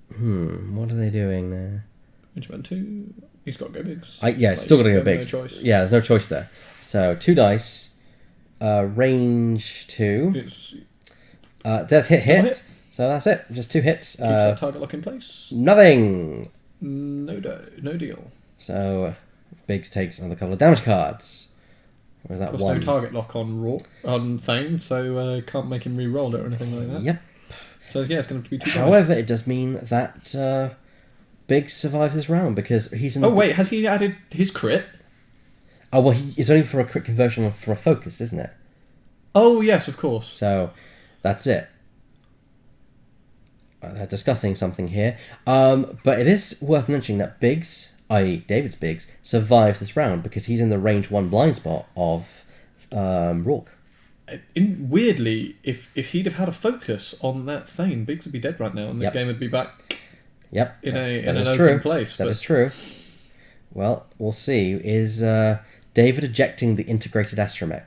What are they doing there? Regiment 2. He's got to go Biggs. Still got to go Biggs. No choice. Yeah, there's no choice there. So 2 dice. Range 2. Does hit. So that's it. Just 2 hits. Keeps that target lock in place. Nothing. No deal. So Biggs takes another couple of damage cards. Where's that one? No target lock on Thane, so can't make him re-roll it or anything like that. Yep. So yeah, it's going to be 2 damage. However, it does mean that Biggs survives this round because he's in... wait, has he added his crit? Oh, well, it's only for a crit conversion for a focus, isn't it? Oh, yes, of course. So that's it. They're discussing something here. But it is worth mentioning that Biggs, i.e. David's Biggs, survived this round because he's in the range 1 blind spot of Rourke. Weirdly, if he'd have had a focus on that Thane, Biggs would be dead right now, and this game would be back in an open place. That is true. Well, we'll see. Is David ejecting the integrated astromech?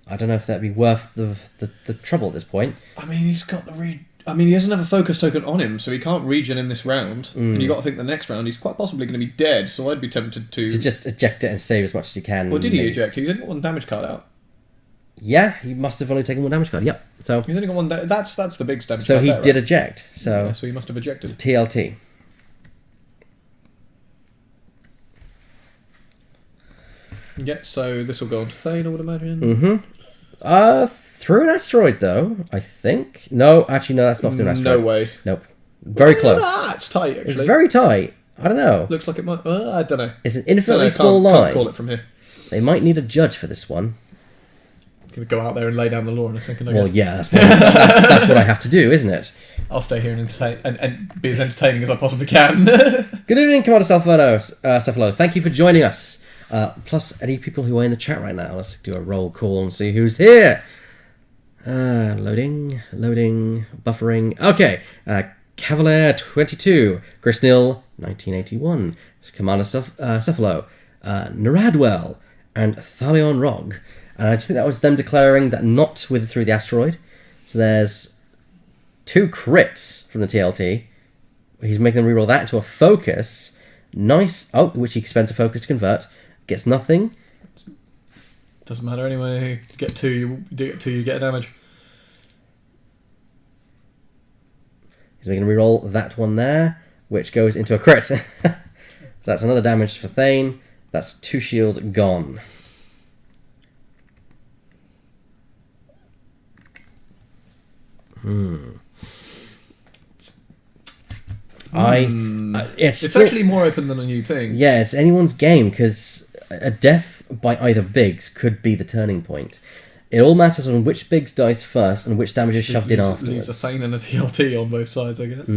I don't know if that'd be worth the trouble at this point. I mean, he's got he doesn't have a focus token on him, so he can't regen in this round. And you got to think the next round he's quite possibly going to be dead. So I'd be tempted to just eject it and save as much as you can. Or did he eject? He's only got 1 damage card out. Yeah, he must have only taken 1 damage card. Yep. So he's only got 1. That's the big damage. So card he there, did right? eject. So he must have ejected. TLT. Yeah. So this will go on to Thane, I would imagine. Mm-hmm. Through an asteroid, though, I think. No, actually, no, that's not through an asteroid. No way. Nope. Very close. That's tight, actually. It's very tight. I don't know. Looks like it might... I don't know. It's an infinitely small line. Can't call it from here. They might need a judge for this one. Going to go out there and lay down the law in a second, I guess. Well, yeah, that's what I have to do, isn't it? I'll stay here and be as entertaining as I possibly can. Good evening, Commander Cephalo. Thank you for joining us. Plus, any people who are in the chat right now, let's do a roll call and see who's here. Loading, buffering. Okay, Cavalier 22, Grisnil 1981, Commander Cephalo, Naradwell, and Thalion Rog. And I think that was them declaring that not through the asteroid. So there's 2 crits from the TLT. He's making them reroll that into a focus. Nice. Oh, which he spent a focus to convert. Gets nothing. Doesn't matter anyway. You get 2, you get a damage. He's going to reroll that one there, which goes into a crit. So that's another damage for Thane. That's 2 shields gone. It's actually more open than a new thing. Yeah, it's anyone's game, because a death by either Biggs could be the turning point. It all matters on which Biggs dies first and which damage is shoved in afterwards. Leaves a Thane and a TLT on both sides, I guess.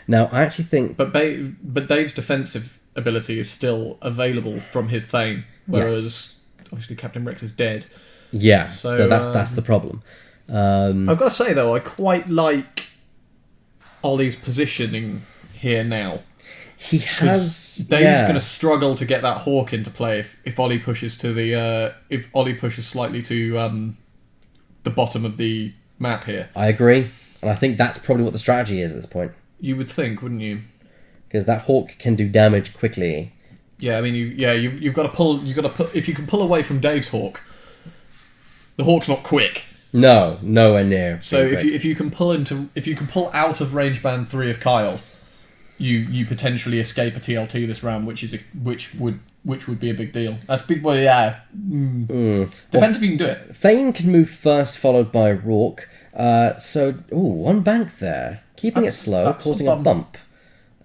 Now, I actually think... But Dave's defensive ability is still available from his Thane, whereas obviously Captain Rex is dead. Yeah, so that's the problem. I've got to say, though, I quite like Ollie's positioning here now. He has... Dave's going to struggle to get that Hawk into play if Ollie pushes to the... if Ollie pushes slightly to the bottom of the map here. I agree. And I think that's probably what the strategy is at this point. You would think, wouldn't you? Because that Hawk can do damage quickly. Yeah, I mean, you've got to pull... if you can pull away from Dave's Hawk, the Hawk's not quick. No, nowhere near. So if you can pull out of range band 3 of Kyle, you potentially escape a TLT this round, which would be a big deal. That's big. Well, yeah. Depends if you can do it. Thane can move first, followed by Rourke. One bank there, keeping it slow, causing a bump.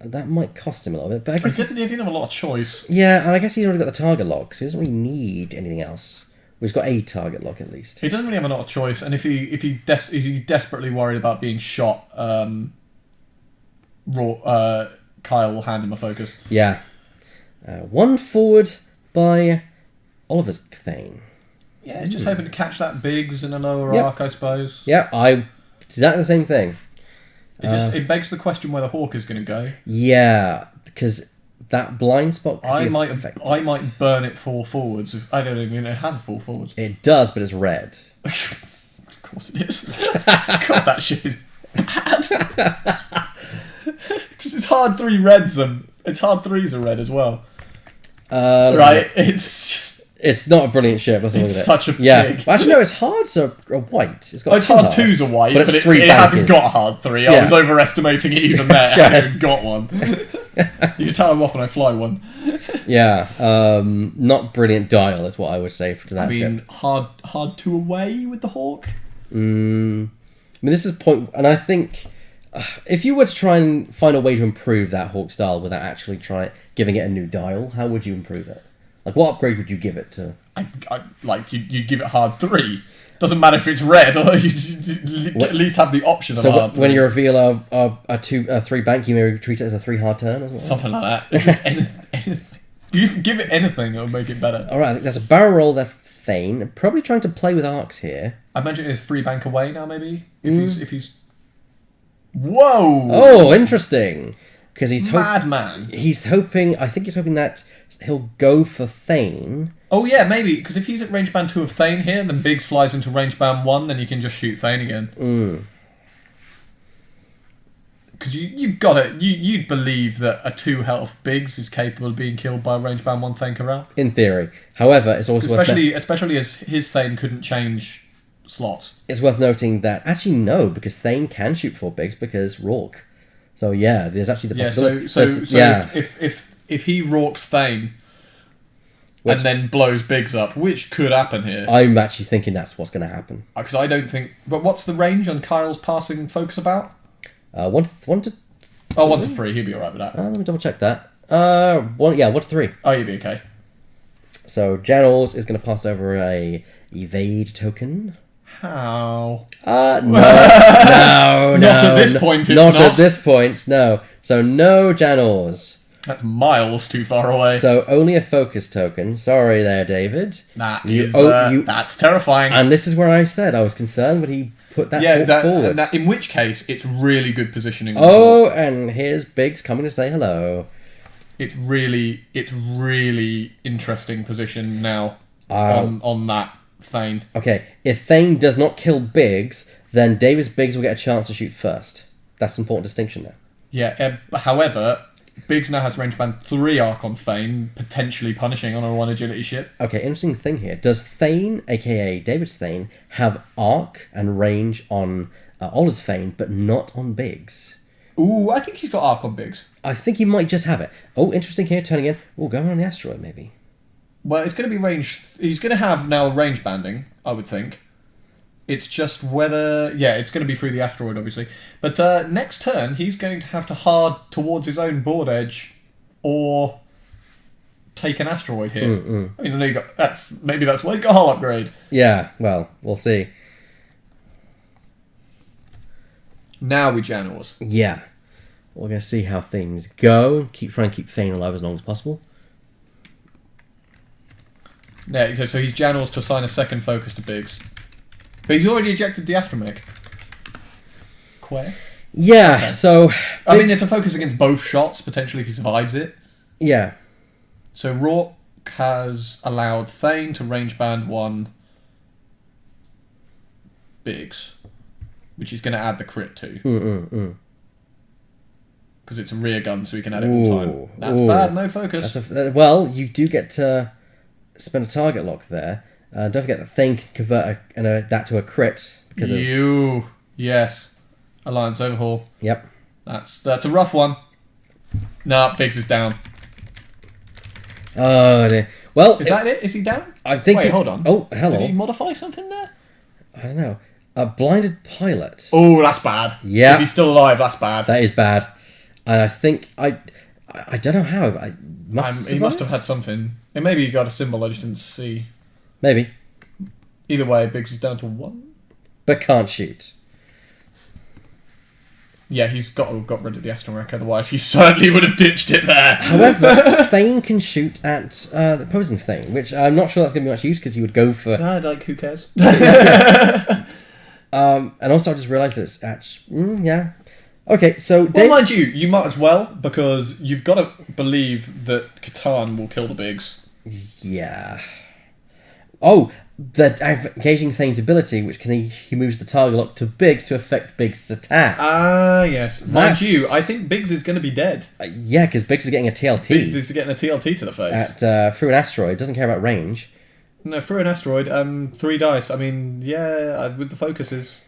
That might cost him a little bit, but I guess he didn't have a lot of choice. Yeah, and I guess he's already got the target lock, so he doesn't really need anything else. He's got a target lock at least. He doesn't really have a lot of choice, and if he's desperately worried about being shot, Kyle will hand him a focus. Yeah. 1 forward by Oliver's Thane. Yeah, he's just hoping to catch that Biggs in a lower arc, I suppose. Yeah, exactly the same thing. It begs the question where the Hawk is going to go. Yeah, because that blind spot could I might burn it 4 forwards. I don't even know it has a 4 forwards. It does, but it's red. Of course it is. God, that shit is bad. Because it's hard 3 reds and it's hard 3s are red as well. Right? It's not a brilliant ship. It's such a pig. Well, actually, no, it's hard. So white. It's got. It's hard 2s are white, but it hasn't got a hard 3. I was overestimating it even there. I haven't got one. You can tell I'm off when I fly one. Yeah, not brilliant dial is what I would say to that ship. Hard 2 away with the Hawk. I mean, this is point, and I think if you were to try and find a way to improve that Hawk style without actually giving it a new dial, how would you improve it? Like, what upgrade would you give it to? You'd give it hard 3. Doesn't matter if it's red, or you at least have the option of So hard. when you reveal a 3 bank, you may treat it as a 3 hard turn or something? Something like that. Just anything. You can give it anything, it'll make it better. Alright, I think there's a barrel roll there for Thane. Probably trying to play with arcs here. I imagine it's 3 bank away now, maybe? If he's... Whoa! Oh, interesting! Because Madman. He's hoping... I think he's hoping that he'll go for Thane. Oh yeah, maybe, because if he's at range band 2 of Thane here, then Biggs flies into range band 1, then you can just shoot Thane again. Because you've got it. You'd believe that a 2 health Biggs is capable of being killed by a range band 1 Thane Corral. In theory. However, it's also especially as his Thane couldn't change slots. It's worth noting that actually no, because Thane can shoot 4 Biggs because Rourke. So yeah, there's actually the possibility. If he Rourke's Thane and then blows Biggs up, which could happen here. I'm actually thinking that's what's going to happen. Because I don't think... But what's the range on Kyle's passing focus about? 1 to 1 to 3, he'd be alright with that. let me double check that. 1 to 3. Oh, he'd be okay. So Janos is going to pass over a evade token. How? No. Not at this point, it's not. not. At this point, no. So no Janos. That's miles too far away. So only a focus token. Sorry there, David. That's terrifying. And this is where I said I was concerned when he put that forward. In which case, it's really good positioning. Oh, and here's Biggs coming to say hello. It's really interesting position now on that Thane. Okay, if Thane does not kill Biggs, then Davis Biggs will get a chance to shoot first. That's an important distinction there. Yeah, however, Biggs now has range band 3 arc on Thane, potentially punishing on a 1 agility ship. Okay, interesting thing here. Does Thane, aka David's Thane, have arc and range on Oliver's Thane, but not on Biggs? Ooh, I think he's got arc on Biggs. I think he might just have it. Oh, interesting here, turning in. Oh, going on the asteroid, maybe. Well, it's going to be range... He's going to have now range banding, I would think. It's just whether... Yeah, it's going to be through the asteroid, obviously. But next turn, he's going to have to hard towards his own board edge or take an asteroid here. I mean, maybe that's why he's got hull upgrade. Yeah, well, we'll see. Now we Janos. Yeah. We're going to see how things go. Try and keep Thane alive as long as possible. Yeah, so he's Janos to assign a second focus to Biggs. But he's already ejected the astromech. Quay? Yeah, okay. So... I mean, it's a focus against both shots, potentially, if he survives it. Yeah. So Rourke has allowed Thane to range band 1 Biggs, which he's going to add the crit to. Because it's a rear gun, so he can add it all the time. That's bad, no focus. Well, you do get to spend a target lock there. Don't forget that Thane can convert that to a crit. Because Yes. Alliance Overhaul. Yep. That's a rough one. Nah, Biggs is down. Oh, dear. Well... Is that it? Is he down? I think... Wait, hold on. Oh, hello. Did he modify something there? I don't know. A blinded pilot. Oh, that's bad. Yeah. If he's still alive, that's bad. That is bad. And I think... I don't know how. He must have had something. And maybe he got a symbol I just didn't see. Maybe. Either way, Biggs is down to 1. But can't shoot. Yeah, he's got rid of the astromech, otherwise he certainly would have ditched it there. However, Thane can shoot at the opposing Thane, which I'm not sure that's going to be much use because he would go for... Who cares? And also I just realised that it's actually... yeah. Okay, so... Well, mind you might as well, because you've got to believe that Catan will kill the Biggs. Yeah. Oh, the engaging Thane's ability, which he moves the target lock to Biggs to affect Biggs' attack. Ah, yes. Mind you, I think Biggs is going to be dead. Yeah, because Biggs is getting a TLT. Biggs is getting a TLT to the face. Through an asteroid, doesn't care about range. No, through an asteroid, 3 dice. I mean, yeah, with the focuses.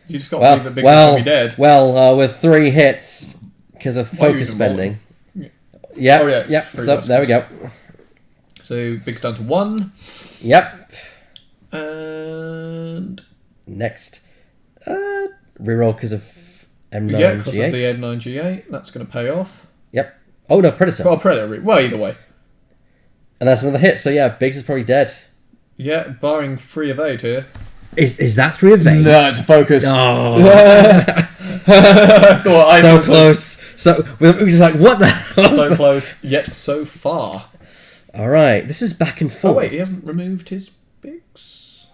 You just got to believe that Biggs is going to be dead. Well, with 3 hits, because of focus spending. Yeah. Oh, yeah. So, there we go. So, Biggs down to 1. Yep. And next, reroll because of M9G8. Yeah, because of the M9G8. That's going to pay off. Yep. Oh no, Predator. Well, Predator. Well, either way. And that's another hit. So yeah, Biggs is probably dead. Yeah, barring 3 evade here. Is that 3 evade? No, it's a focus. Oh, I so thought close. So we're just like, what the hell? So close, yet so far. All right, this is back and Oh forth. wait, he hasn't removed his bigs.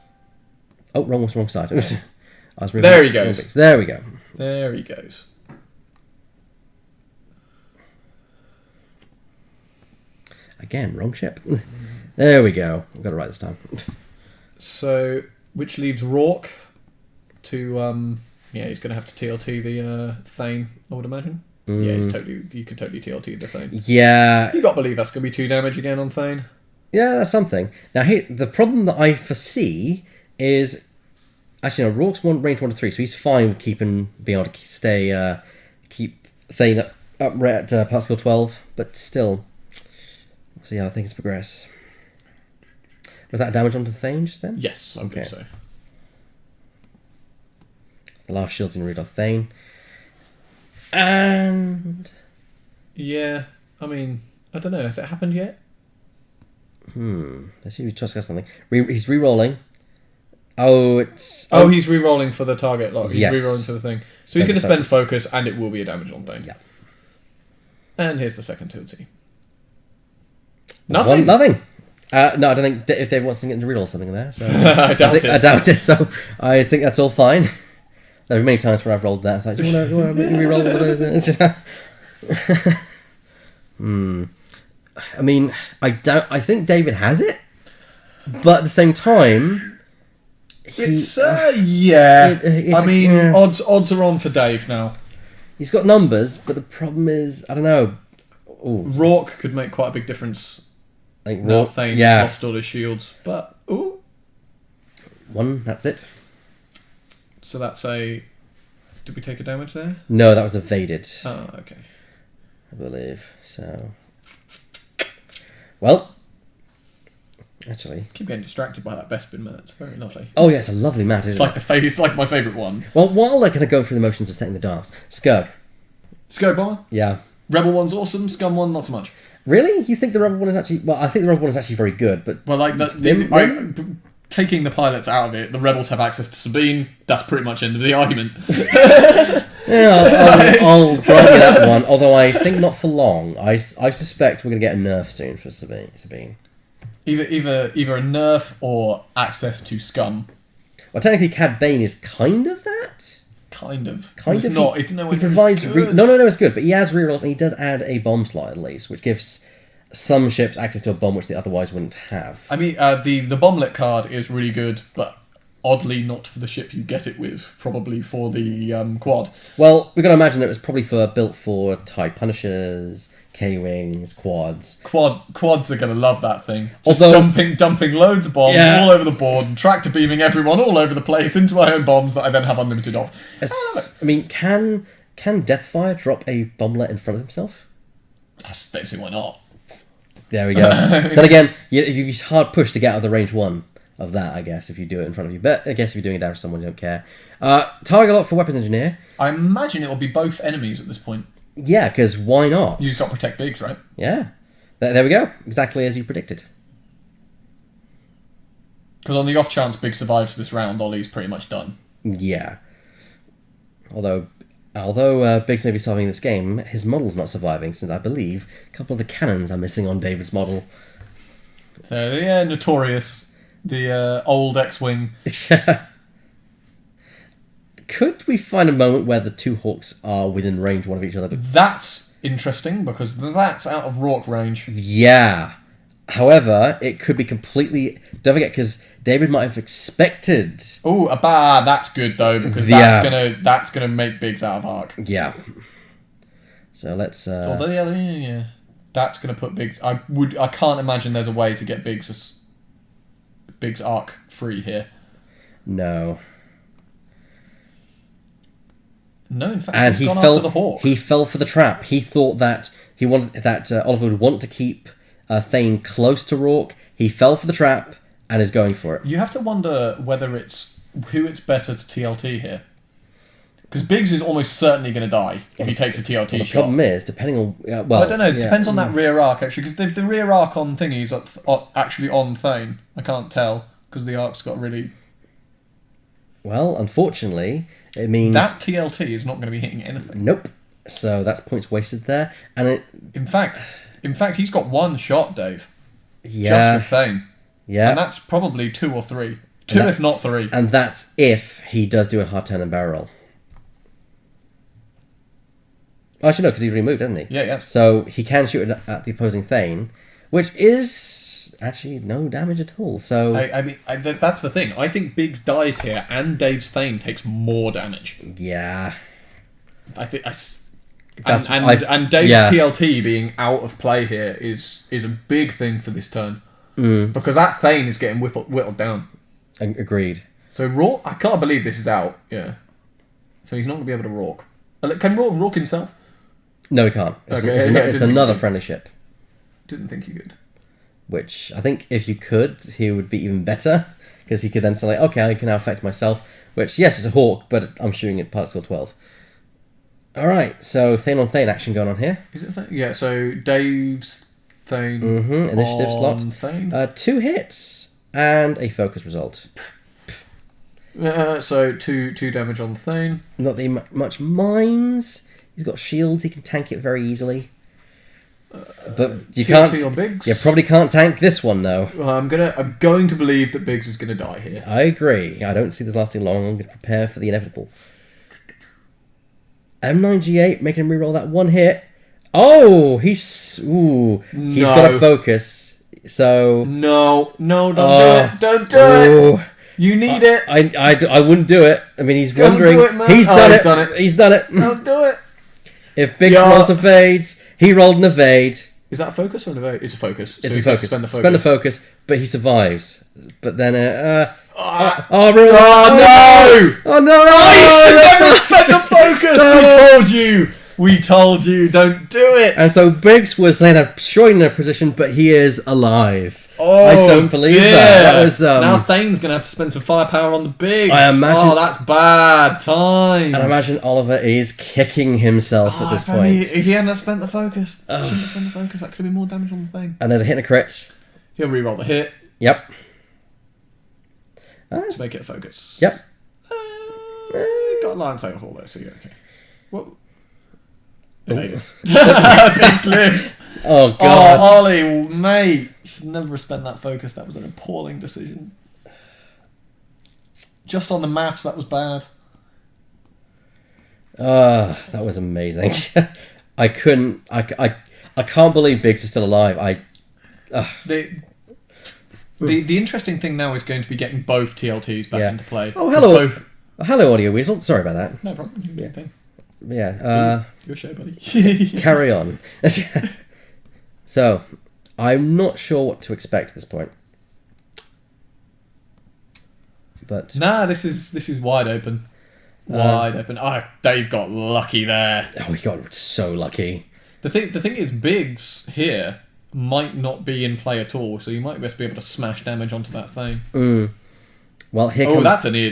Oh, wrong side. I was moving There he goes. There we go. There he goes. Again, wrong ship. There we go. I've got it right this time. So, which leaves Rourke to he's going to have to TLT the Thane, I would imagine. Yeah, you can totally TLT the Thane. Yeah. You got to believe that's going to be 2 damage again on Thane. Yeah, that's something. Now, the problem that I foresee is... Actually, no, Rourke's range 1 to 3, so he's fine with being able to stay... keep Thane up right at Pascal 12, but still... We'll see how things progress. Was that damage onto Thane just then? Yes, I believe so. The last shield's been read off Thane. And... Yeah, I mean, I don't know, has it happened yet? Let's see if we trust something. He's re-rolling. Oh, it's... Oh, he's re-rolling for the target lock. He's Yes. re-rolling for the thing. So he's going to spend focus, and it will be a damage on Thane. Yeah. And here's the second TLT. Nothing. Nothing. No, I don't think Dave wants to get into reroll something there. So I doubt it. I doubt it. So I think that's all fine. There have been many times where I've rolled that. Like, do you want to re-roll all of those? I mean, I think David has it, but at the same time, It's odds are on for Dave now. He's got numbers, but the problem is, I don't know. Ooh. Rourke could make quite a big difference. Like Now Thane's lost all his shields, but one. That's it. So that's a. Did we take a damage there? No, that was evaded. Oh, okay. I believe so. Well, actually, Keep getting distracted by that Bespin mat. It's very lovely. oh yeah, it's a lovely mat, It's isn't like it? it's like my favourite one. Well, while they're going to go through the motions of setting the darts, Skug. Scope Bomber. Yeah. Rebel one's awesome. Scum one not so much. Really? You think the Rebel one is actually... Well, I think the Rebel one is actually very good, but... Well, like taking the pilots out of it, the rebels have access to Sabine. That's pretty much end of the argument. Yeah, I'll grant you that one. Although I think not for long. I suspect we're going to get a nerf soon for Sabine. Either a nerf or access to Scum. Well, technically, Cad Bane is kind of that. Kind of. Kind it's of. not. It's nowhere He near provides... as good. No, it's good. But he adds rerolls, and he does add a bomb slot at least, which gives some ships access to a bomb which they otherwise wouldn't have. I mean, the bomblet card is really good, but oddly not for the ship you get it with. Probably for the quad. Well, we've got to imagine it was probably built for TIE Punishers, K-Wings, quads. Quads are going to love that thing. Just Although- dumping loads of bombs Yeah. all over the board and tractor beaming everyone all over the place into my own bombs that I then have unlimited of. I mean, can Deathfire drop a bomblet in front of himself? I don't see why not. There we go. Then again, you'd be hard pushed to get out of the range 1 of that, I guess, if you do it in front of you. But I guess if you're doing it down to someone, you don't care. Target lock for Weapons Engineer. I imagine it will be both enemies at this point. Yeah, because why not? You've got Protect Bigs, right? Yeah. There we go. Exactly as you predicted. Because on the off chance Big survives this round, Ollie's pretty much done. Yeah. Although Biggs may be solving this game, his model's not surviving, since I believe a couple of the cannons are missing on David's model. Yeah, notorious. The old X-Wing. Could we find a moment where the two Hawks are within range one of each other? That's interesting, because that's out of Rourke range. Yeah. However, it could be completely... Don't forget, because David might have expected... Oh, that's good though, because Yeah. that's gonna make Biggs out of arc. Yeah. So let's... Although, yeah, that's gonna put Biggs. I can't imagine there's a way to get Biggs arc free here. No. No, in fact, And he's gone after the Hawk. he fell for the trap. He thought that Oliver would want to keep Thane close to Rourke. He fell for the trap and is going for it. You have to wonder whether it's better to TLT here. Because Biggs is almost certainly going to die if he takes a TLT The shot. problem is, depending on... I don't know. It depends on that rear arc, actually. Because the rear arc on thingy's actually on Thane. I can't tell, because the arc's got really... Well, unfortunately, it means... That TLT is not going to be hitting anything. Nope. So that's points wasted there. And it... In fact, he's got one shot, Dave. Yeah. Just with Thane. Yeah. And that's probably 2 or 3. 2 if not 3. And that's if he does do a hard turn and barrel roll. Actually, no, because he's removed, hasn't he? Yeah, yes. So he can shoot it at the opposing Thane, which is actually no damage at all. So I mean, that's the thing. I think Biggs dies here, and Dave's Thane takes more damage. yeah, I think That's- and Dave's yeah. TLT being out of play here is a big thing for this turn Mm. because that Thane is getting whittled down. Agreed. So Rourke, I can't believe this is out. Yeah. So he's not going to be able to Rourke. Can Rourke himself? No, he can't. It's, Okay, it's, yeah, it's didn't another think- friendly ship, Didn't think he could. which I think if you could, he would be even better because he could then say, like, okay, I can now affect myself. Which yes, it's a hawk, but I'm shooting at particle 12. All right, so Thane on Thane action going on here. Is it Thane? Yeah. So Dave's Thane. Initiative on slot. Thane. 2 hits and a focus result. So two damage on Thane. Not that he much minds. He's got shields. He can tank it very easily. But you TLT can't. on Biggs. You probably can't tank this one though. I'm going to believe that Biggs is going to die here. I agree. I don't see this lasting long. I'm going to prepare for the inevitable. M9G8, making him reroll that one hit. Oh, he's got a focus. So No, don't Oh. do it. Don't do it. oh, You need it. I wouldn't do it. I mean, he's Don't wondering. do it, man. He's Oh, done he's it. done it. He's done it. Don't do it. If Biggs Yeah. rolls evades, he rolled an evade. Is that a focus or an evade? It's a focus. It's So a you have focus. to spend the Spend the focus. focus, but he survives. But then, Ah. oh no! Never spend the focus. We told you. Don't do it. And so Biggs was then destroyed in a position, but he is alive. Oh, I don't believe dear. that. That was now Thane's gonna have to spend some firepower on the Biggs. I imagine- Oh, that's bad times. and I imagine Oliver is kicking himself at this if only- point. If he hadn't spent the focus, shouldn't have spent the focus. That could have been more damage on the thing. And there's a hit and a crit. He'll reroll the hit. Yep. Let's make it a focus. Yep. Got a line sight hole there, so you're okay. What? Oh. Biggs lives. Oh Oh, god. Ollie, mate. Should never have spent that focus. That was an appalling decision. Just on the maths, that was bad. That was amazing. I couldn't. I can't believe Biggs is still alive. The interesting thing now is going to be getting both TLTs back Yeah. into play. Oh, hello. Both- Hello, Audio Weasel. Sorry about that. No problem. Yeah. Thing. Yeah. Your show, buddy. Carry on. So, I'm not sure what to expect at this point. But Nah, this is wide open. Wide open. Ah, Dave got lucky there. we got so lucky. The thing is, Biggs here might not be in play at all, so you might best be able to smash damage onto that thing. Well, here Oh, comes.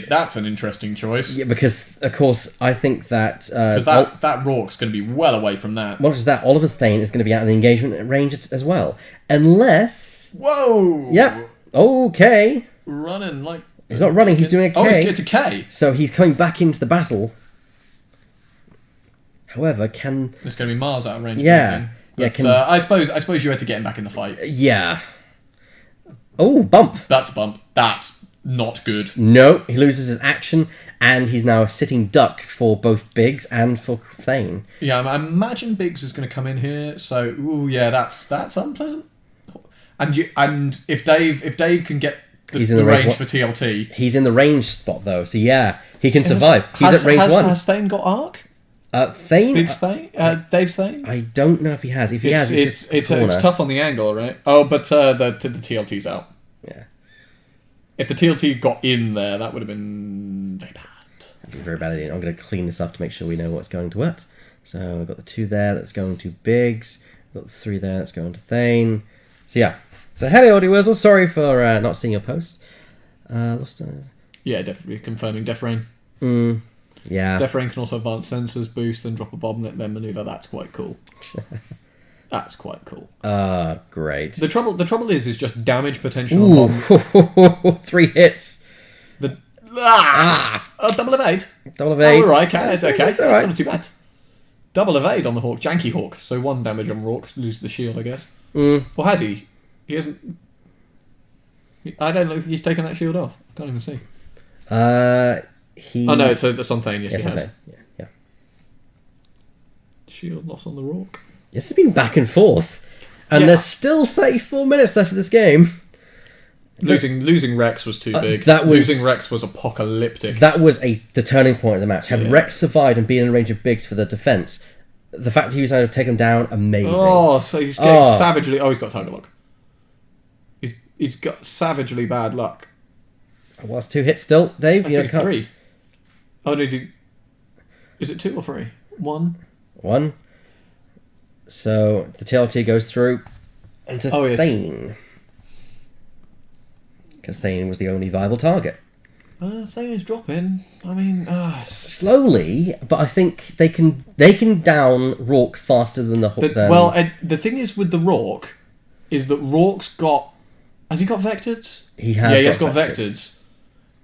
that's an interesting choice. Yeah, because of course I think that. Because that Rourke's going to be well away from that. What is that? Oliver's Thane is going to be out of the engagement range as well, unless. Whoa! Yep. Okay. Running like. He's not running. He's doing a K. Oh, it's a K. So he's coming back into the battle. However, can It's going to be Mars out of range. Yeah. Yeah, But, I suppose you had to get him back in the fight. yeah. Oh, bump. That's a bump. That's not good. No, he loses his action, and he's now a sitting duck for both Biggs and for Thane. Yeah, I imagine Biggs is going to come in here. So, ooh, yeah, that's unpleasant. And if Dave can get He's in the the range range for TLT, He's in the range spot though, so yeah, he can survive. He's at range one. Has Thane got arc? Thane. Biggs Thane? Dave's Thane? I don't know if he has. If he has, it's just it's corner. tough on the angle, right? Oh, but the TLT's out. Yeah, If the TLT got in there, that would have been very bad. that'd be a very bad idea. I'm going to clean this up to make sure we know what's going to what. So I've got the 2 there. That's going to Biggs. Got the 3 there. That's going to Thane. So yeah. So hello, Audio Wurzel. Sorry for not seeing your posts. Lost. Yeah, definitely confirming Def Rain. Yeah. Def Rain can also advance sensors, boost, and drop a bomb, then maneuver. That's quite cool. That's quite cool. Great. The trouble is just damage potential on bomb. Ooh, 3 hits. Double evade. Double evade. Oh, right, okay, that's okay. It's all That's right. not too bad. Double evade on the Hawk. Janky Hawk. So 1 damage on Rourke. Lose the shield, I guess. Or has he? He hasn't... I don't know if he's taken that shield off. I can't even see. He... Oh, no, that's on Thane. Yes, Yes, he has. okay. Yeah. Shield loss on the Rourke. This has been back and forth. And Yeah. there's still 34 minutes left of this game. Losing Rex was too big. Losing Rex was apocalyptic. That was the turning point of the match. Had Yeah. Rex survived and been in range of bigs for the defense, the fact that he was able to take him down, amazing. Oh, so he's getting savagely... Oh, he's got Tiger Lock. He's got savagely bad luck. Well, that's 2 hits still, Dave. I You think know, 3. Oh, did he... Is it 2 or 3? 1? 1. So the TLT goes through onto yes. Thane. Because Thane was the only viable target. Thane is dropping. I mean... Slowly, but I think they can down Rourke faster than the... the thing is with the Rourke is that Rourke's got... Has he got vectors? He has. Yeah, he has got vectors.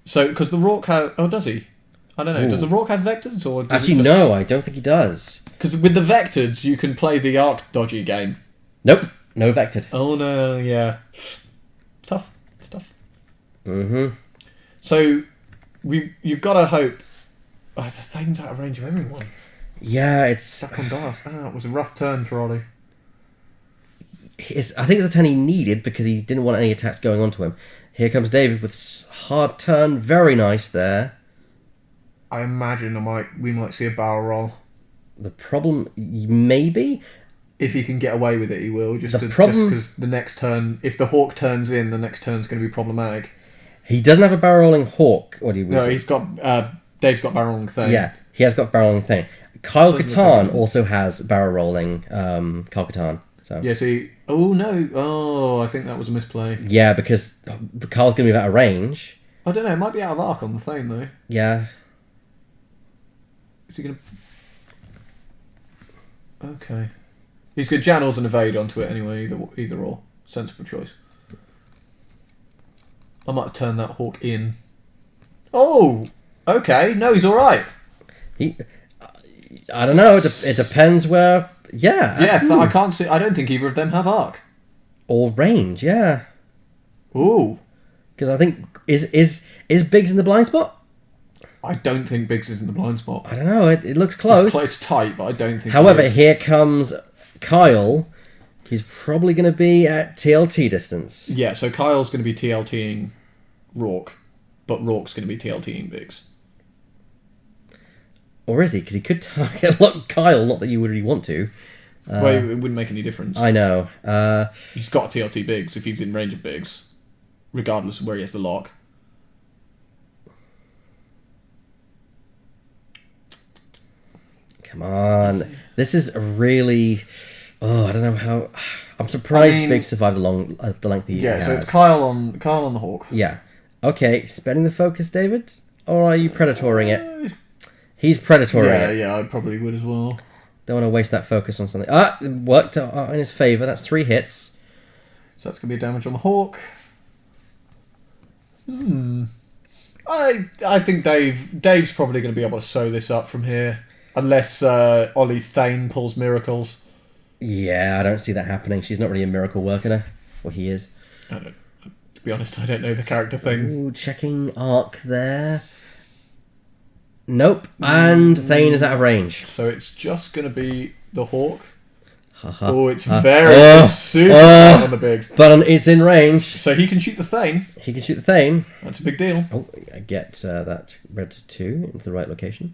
So, because the Rourke has... Oh, does he? I don't know. Ooh. Does the Rourke have vectors? Or Actually, no, I don't think he does. Because with the vectors, you can play the arc dodgy game. Nope, no vectored. Oh, no, yeah. Tough. It's tough. Mm-hmm. So, you've got to hope... Oh, Thane's out of range of everyone. Yeah, it's... Second Das. It was a rough turn for Ollie. I think it's a turn he needed because he didn't want any attacks going on to him. Here comes David with hard turn. Very nice there. I imagine we might see a barrel roll. The problem, maybe? If he can get away with it, he will. Just The problem- because the next turn... If the Hawk turns in, the next turn's going to be problematic. He doesn't have a barrel rolling Hawk. Or do you No, he's got... Dave's got barrel rolling Thane. Yeah, he has got barrel rolling thing. Kyle Doesn't Katarn look also has barrel rolling Kyle Katarn. So. Yeah, see... Oh, no. Oh, I think that was a misplay. Yeah, because Kyle's going to move out of range. I don't know. It might be out of arc on the Thane, though. Yeah. Is he going to... Okay. He's got Janels and Evade onto it anyway, either or. Sensible choice. I might have turned that Hawk in. Oh! Okay. No, he's alright. I don't know. It depends where... Yeah. Yeah, I can't see... I don't think either of them have arc. Or range, yeah. Ooh. Because I think... Is Biggs in the blind spot? I don't think Biggs is in the blind spot. I don't know. It looks close. It's tight, but I don't think... However, he is. here comes Kyle. He's probably going to be at TLT distance. Yeah, so Kyle's going to be TLTing Rourke, but Rourke's going to be TLTing Biggs. Or is he? Because he could target Kyle, not that you would really want to. Well, it wouldn't make any difference. I know. He's got TLT Biggs if he's in range of Biggs, regardless of where he has the lock. Come on. This is a really... Oh, I don't know how... I'm surprised Biggs survived the length he has. Yeah, so it's Kyle on the Hawk. Yeah. Okay, spending the focus, David? Or are you predatoring it? He's predatoring it. Yeah, I probably would as well. Don't want to waste that focus on something. It worked out in his favour. That's 3 hits. So that's going to be a damage on the Hawk. I think Dave's probably going to be able to sew this up from here. Unless Ollie's Thane pulls miracles. Yeah, I don't see that happening. She's not really a miracle worker. Well, he is. To be honest, I don't know the character thing. Ooh, checking arc there. Nope. And Thane is out of range. So it's just going to be the Hawk. Ha-ha. Oh, it's very super on the Biggs. But it's in range. So he can shoot the Thane. He can shoot the Thane. That's a big deal. Oh, I get that red 2 into the right location.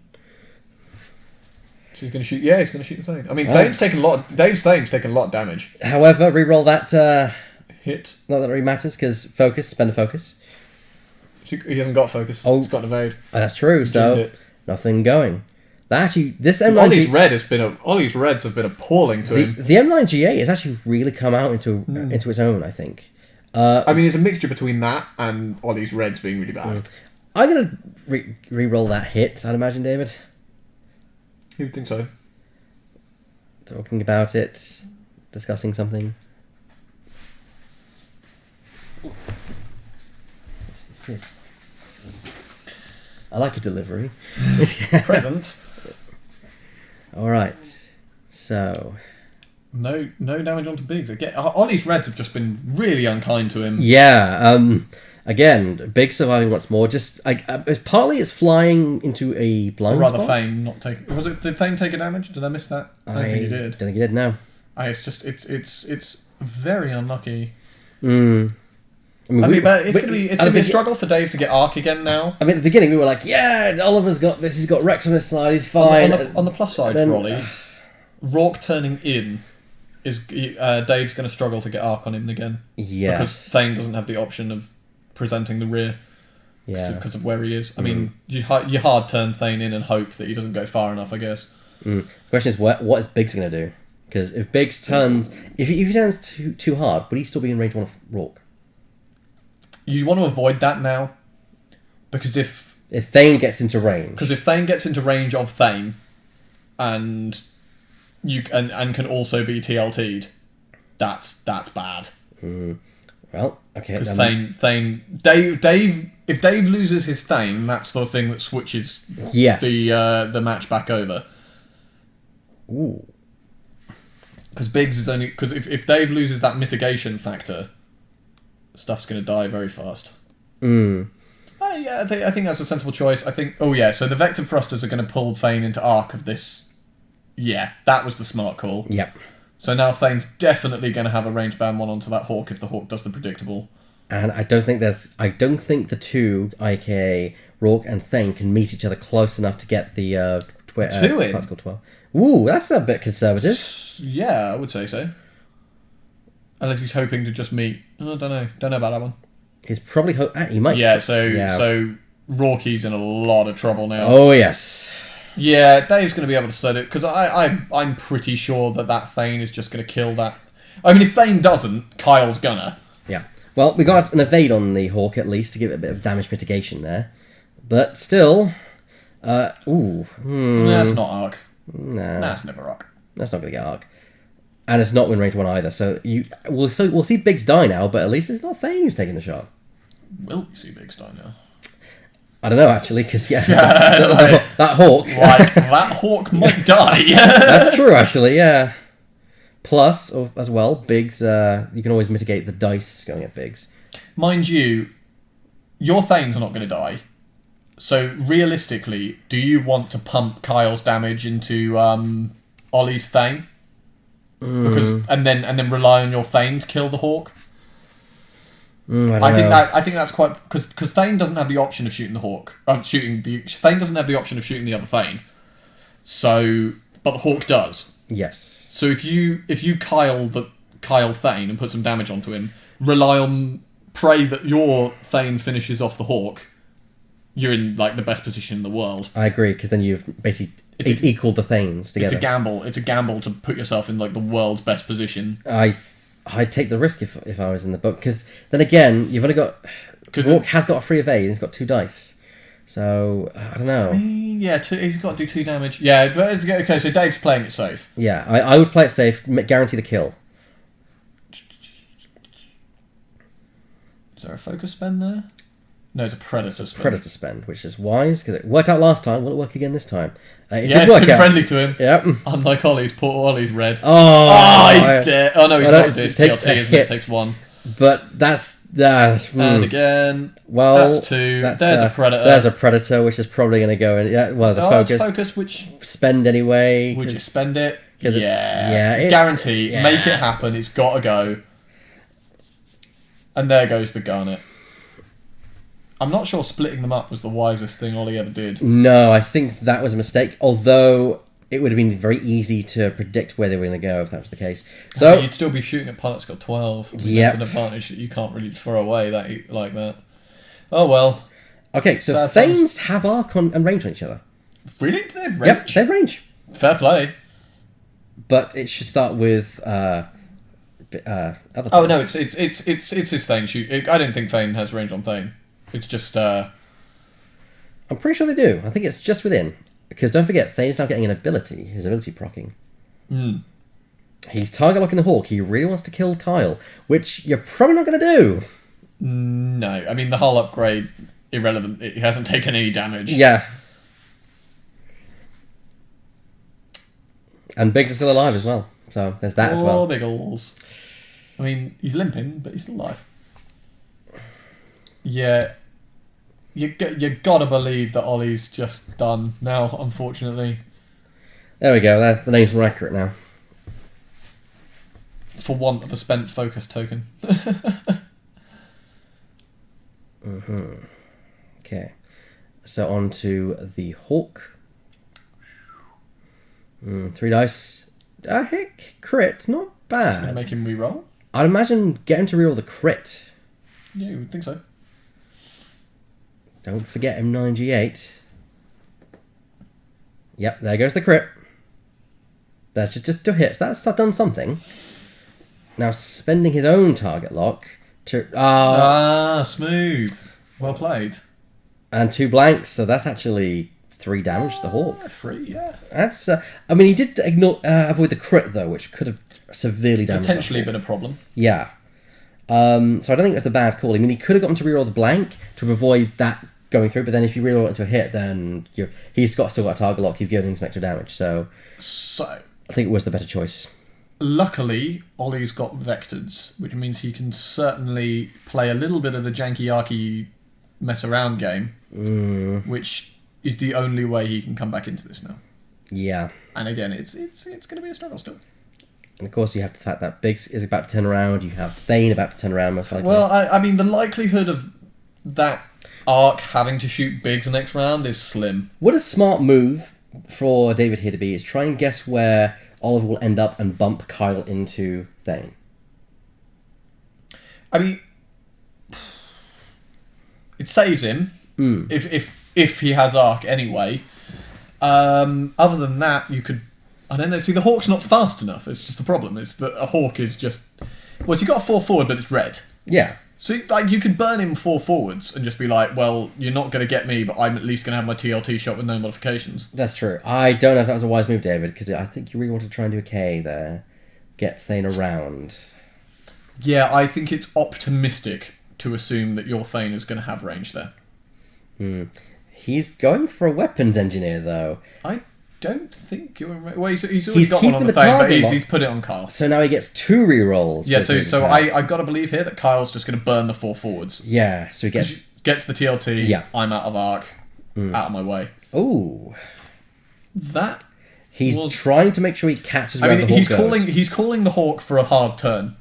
So he's going to shoot... Yeah, he's going to shoot the Thane. I mean, Dave's taken a lot of damage. However, reroll that... Hit. Not that it really matters, because focus, spend a focus. He hasn't got focus. Oh. He's got an evade. That's true, so nothing going. This M9... Ollie's reds have been appalling to him. The M9G8 has actually really come out into its own, I think. I mean, it's a mixture between that and Ollie's reds being really bad. I'm going to re-roll that hit, I'd imagine, David. Who'd think so? Talking about it, discussing something. I I like a delivery. Presents. All right. So. No damage onto Biggs. Again, Ollie's Reds have just been really unkind to him. Yeah. Again, Big surviving once more. Just partly it's flying into a blind Or rather, spot. Thane not take. Did Thane take a damage? Did I miss that? I don't think he did. Don't think he did. No. It's very unlucky. Mm. But it's gonna be a struggle for Dave to get Arc again now. I mean, at the beginning we were like, yeah, Oliver's got this. He's got Rex on his side. He's fine. On the plus side for Ollie, Rourke turning in is Dave's going to struggle to get Arc on him again. Yes. Because Thane doesn't have the option of presenting the rear. Yeah. Because of where he is. I mean, you hard turn Thane in and hope that he doesn't go far enough, I guess. The question is, what is Biggs going to do? Because if Biggs turns... If he turns too hard, would he still be in range 1 of Rourke? You want to avoid that now. Because if Thane gets into range... Because if Thane gets into range of Thane, and can also be TLT'd, that's bad. Well, okay. Because Dave, if Dave loses his Thane, that's the thing that switches the match back over. Ooh. Because Biggs is only... Because if Dave loses that mitigation factor, stuff's going to die very fast. Yeah, I think that's a sensible choice. I think... Oh, yeah, so the Vector Thrusters are going to pull Thane into Arc of this. Yeah, that was the smart call. Yep. So now Thane's definitely going to have a range band 1 onto that Hawk if the Hawk does the predictable. And I don't think the two, aka Rourke and Thane, can meet each other close enough to get the... two in? Classical 12. Ooh, that's a bit conservative. Yeah, I would say so. Unless he's hoping to just meet... I don't know about that one. He's probably... he might... Yeah, so Rourke's in a lot of trouble now. Oh, yes. Yeah, Dave's going to be able to set it, because I'm pretty sure that Thane is just going to kill that. I mean, if Thane doesn't, Kyle's gonna. Yeah. Well, we got an evade on the Hawk, at least, to give it a bit of damage mitigation there. But still... That's not Arc. Nah. That's never Arc. That's not going to get Arc. And it's not win range 1 either, so we'll see Biggs die now, but at least it's not Thane who's taking the shot. Will we see Biggs die now? I don't know, actually, because, that Hawk... that Hawk might die. That's true, actually, yeah. Plus, as well, Biggs, you can always mitigate the dice going at Biggs. Mind you, your Thane's not going to die. So, realistically, do you want to pump Kyle's damage into Ollie's Thane? Because and then rely on your Thane to kill the Hawk? I think that's quite... Because Thane doesn't have the option of shooting the Hawk. Thane doesn't have the option of shooting the other Thane. So... But the Hawk does. Yes. So if you Kyle Thane and put some damage onto him, rely on... Pray that your Thane finishes off the Hawk, you're in the best position in the world. I agree, because then you've basically equaled the Thanes together. It's a gamble to put yourself in the world's best position. I'd take the risk if I was in the book, because then again, you've only got... Rourke has got a free evade, and he's got 2 dice. So, I don't know. Yeah, he's got to do 2 damage. Yeah, but okay, so Dave's playing it safe. Yeah, I would play it safe, guarantee the kill. Is there a focus spend there? No, it's a predator spend. Predator spend, which is wise, because it worked out last time. Will it work again this time? It did work it's out. Friendly to him. Yep. Unlike Ollie's, poor Ollie's red. Oh, he's dead. Oh no, he's not dead. It's takes TLT, isn't it? It takes 1. But that's... And again, well, that's 2. There's a predator. There's a predator, which is probably going to go in... Yeah, well, there's a focus. Focus, which... Spend anyway. Would you spend it? Because it's guarantee. Yeah. Make it happen. It's got to go. And there goes the Garnet. I'm not sure splitting them up was the wisest thing Ollie ever did. No, I think that was a mistake. Although it would have been very easy to predict where they were going to go if that was the case. So you'd still be shooting at Pilot's got 12. Yeah, that's an advantage that you can't really throw away like that. Oh well. Okay, so Thanes have arc and range on each other. Really? They have range? Yep, they have range. Fair play. But it should start with other. Oh no, it's his Thane shoot. I don't think Thane has range on Thane. It's just... I'm pretty sure they do. I think it's just within. Because don't forget, Thane's now getting an ability. His ability proccing. He's target locking the Hawk. He really wants to kill Kyle. Which you're probably not going to do. No. I mean, the hull upgrade irrelevant. He hasn't taken any damage. Yeah. And Biggs is still alive as well. So there's that as well. Biggles. I mean, he's limping, but he's still alive. Yeah. You gotta believe that Ollie's just done now, unfortunately. There we go. The name's more accurate now. For want of a spent focus token. Okay. So on to the Hawk. 3 dice. Heck, crit. Not bad. Make him re-roll? I'd imagine get him to reroll the crit. Yeah, you would think so. Don't forget M9G8. Yep, there goes the crit. That's just 2 hits. That's done something. Now spending his own target lock to smooth. Well played. And 2 blanks, so that's actually 3 damage to the Hawk. 3, yeah. That's I mean, he did avoid the crit though, which could have severely damaged. Potentially been a problem. Yeah. So I don't think it was the bad call. I mean, he could have gotten to reroll the blank to avoid that going through, but then if you reroll it into a hit, then he's still got a target lock. You've given him some extra damage, so I think it was the better choice. Luckily, Ollie's got vectors, which means he can certainly play a little bit of the janky-yarky mess-around game, which is the only way he can come back into this now. Yeah. And again, it's going to be a struggle still. And of course, you have the fact that Biggs is about to turn around. You have Thane about to turn around, most likely. Well, I mean, the likelihood of that arc having to shoot Biggs next round is slim. What a smart move for David here to be is try and guess where Oliver will end up and bump Kyle into Thane. I mean, it saves him if he has arc anyway. Other than that, you could. I don't know. See, the Hawk's not fast enough. It's just the problem. It's that a Hawk is just. Well, he got a 4 forward, but it's red. Yeah. So, like, you could burn him 4 forwards and just be like, well, you're not going to get me, but I'm at least going to have my TLT shot with no modifications. That's true. I don't know if that was a wise move, David, because I think you really want to try and do a K there. Get Thane around. Yeah, I think it's optimistic to assume that your Thane is going to have range there. He's going for a weapons engineer, though. I don't think you're... Well, he's always He's got one keeping on the the Thane, but target lock. he's put it on Kyle. So now he gets 2 rerolls. Yeah, so I got to believe here that Kyle's just going to burn the 4 forwards. Yeah, so he Gets the TLT, Yeah. I'm out of arc, out of my way. Ooh. That... He's trying to make sure he catches where the Hawk goes. He's calling the Hawk for a hard turn.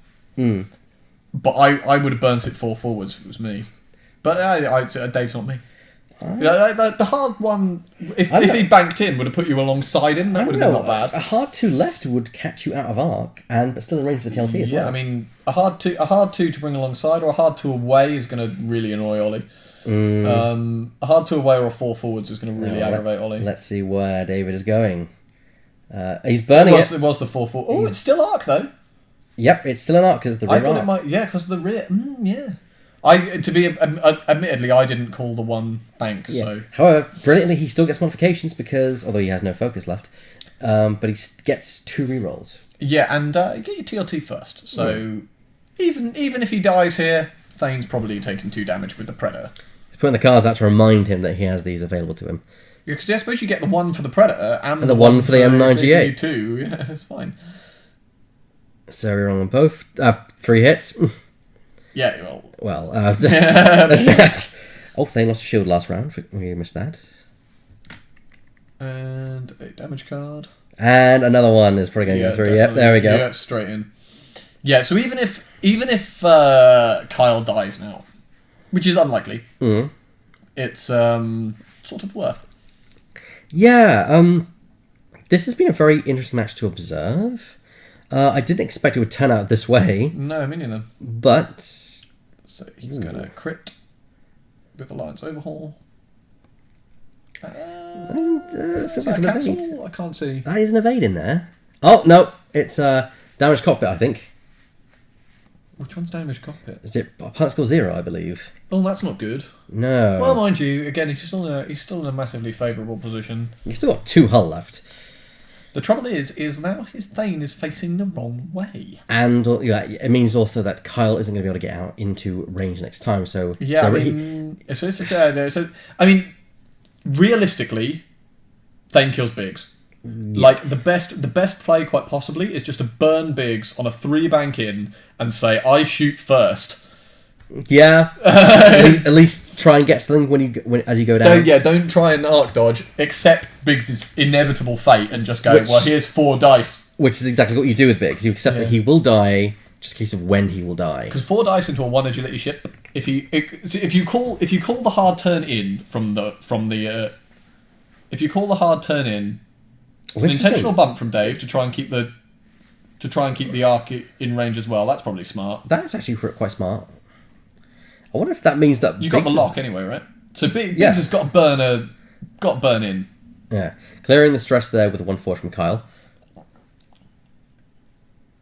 But I would have burnt it 4 forwards if it was me. But Dave's not me. The hard one, if he banked in, would have put you alongside him. That would have been not bad. A hard 2 left would catch you out of arc, but still in range for the TLT as well. Yeah, I mean, a hard 2 to bring alongside, or a hard 2 away is going to really annoy Ollie. A hard 2 away or a 4 forwards is going to really aggravate Ollie. Let's see where David is going. He's burning it. It was the 4 forward. Oh, it's still arc though. Yep, it's still an arc because the rear I thought arc. it might, because of the rear. Yeah. Admittedly, I didn't call the 1 bank. Yeah. So. However, brilliantly, he still gets modifications because, although he has no focus left, but he gets 2 rerolls. Yeah, and get your TLT first. So even if he dies here, Thane's probably taking 2 damage with the Predator. He's putting the cards out to remind him that he has these available to him. Yeah, because I suppose you get the 1 for the Predator and the 1 for the M9G8. Too. Yeah, it's fine. So we're on both. 3 hits. Yeah, Well, Thane lost a shield last round. We missed that. And a damage card. And another one is probably going to go through. Yep, there we go. Yeah, straight in. Yeah, so even if Kyle dies now, which is unlikely, it's sort of worth. Yeah, this has been a very interesting match to observe. I didn't expect it would turn out this way. No, me neither. But... So he's going to crit with the Lion's Overhaul. Is that cancel? I can't see. That is an evade in there. Oh, no. It's damage cockpit, I think. Which one's damage cockpit? Is it particle 0, I believe? Oh, that's not good. No. Well, mind you, again, he's still in a massively favourable position. You've still got 2 hull left. The trouble is now his Thane is facing the wrong way. And it means also that Kyle isn't going to be able to get out into range next time. So yeah, I mean, realistically, Thane kills Biggs. Yeah. Like the best play, quite possibly, is just to burn Biggs on a 3 bank in and say, "I shoot first." Yeah, at least try and get to them as you go down. Don't try and arc dodge. Accept Biggs' inevitable fate and just go. Well, here's 4 dice. Which is exactly what you do with Biggs. You accept that he will die. Just a case of when he will die. Because 4 dice into a 1 agility ship. If you call the hard turn in if you call the hard turn in, it's an intentional bump from Dave to try and keep the arc in range as well. That's probably smart. That's actually quite smart. I wonder if that means that you got the lock anyway, right? So Biggs has got to burn in. Yeah, clearing the stress there with 1 forward from Kyle.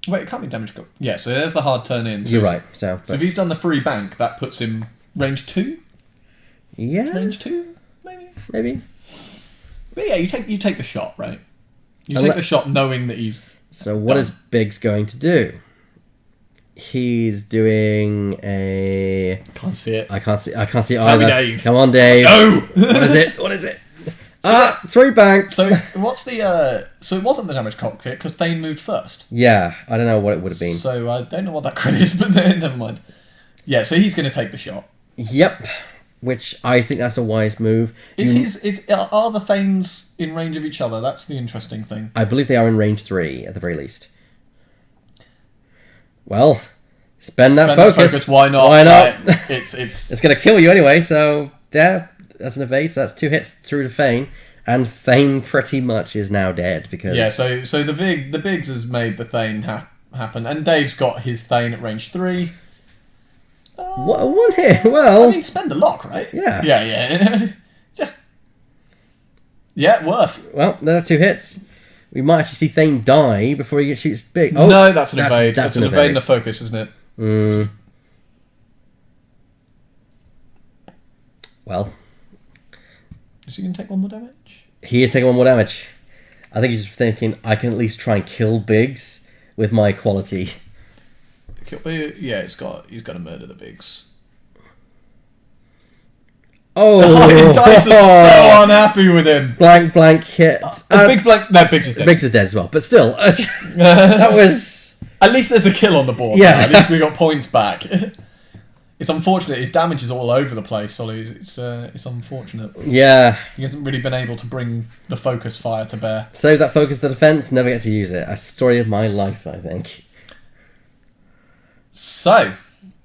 Wait, it can't be damage. Yeah, so there's the hard turn in. So you're right. So if he's done the free bank, that puts him range 2. Yeah, range 2, maybe. But yeah, you take the shot, right? You take the shot knowing that he's. So what is Biggs going to do? He's doing a. Can't see it. I can't see it Tell either. me, Dave. Come on, Dave. No. What is it? 3 bank. So what's the? So it wasn't the damage cockpit because Thane moved first. Yeah, I don't know what it would have been. So I don't know what that crit is, but never mind. Yeah, so he's going to take the shot. Yep. Which I think that's a wise move. Are the Thanes in range of each other? That's the interesting thing. I believe they are in range 3 at the very least. Well, spend that focus. Why not? Why not? It's going to kill you anyway. So yeah, that's an evade. So that's 2 hits through to Thane, and Thane pretty much is now dead because So the Biggs has made the Thane happen, and Dave's got his Thane at range 3. What 1 hit? Well, I mean, spend the lock, right? Yeah. Worth. Well, there are 2 hits. We might actually see Thane die before he shoots big. Oh, no, that's an evade. That's an evade in the focus, isn't it? Well. Is he going to take 1 more damage? He is taking 1 more damage. I think he's thinking, I can at least try and kill Biggs with my quality. Yeah, he's got to murder the Biggs. Oh, his dice are so unhappy with him. Blank hit. Biggs is dead. Biggs is dead as well, but still, that was. At least there's a kill on the board. Yeah, at least we got points back. It's unfortunate. His damage is all over the place, Ollie. It's unfortunate. Yeah, he hasn't really been able to bring the focus fire to bear. Save that focus to defense. Never get to use it. A story of my life, I think. So.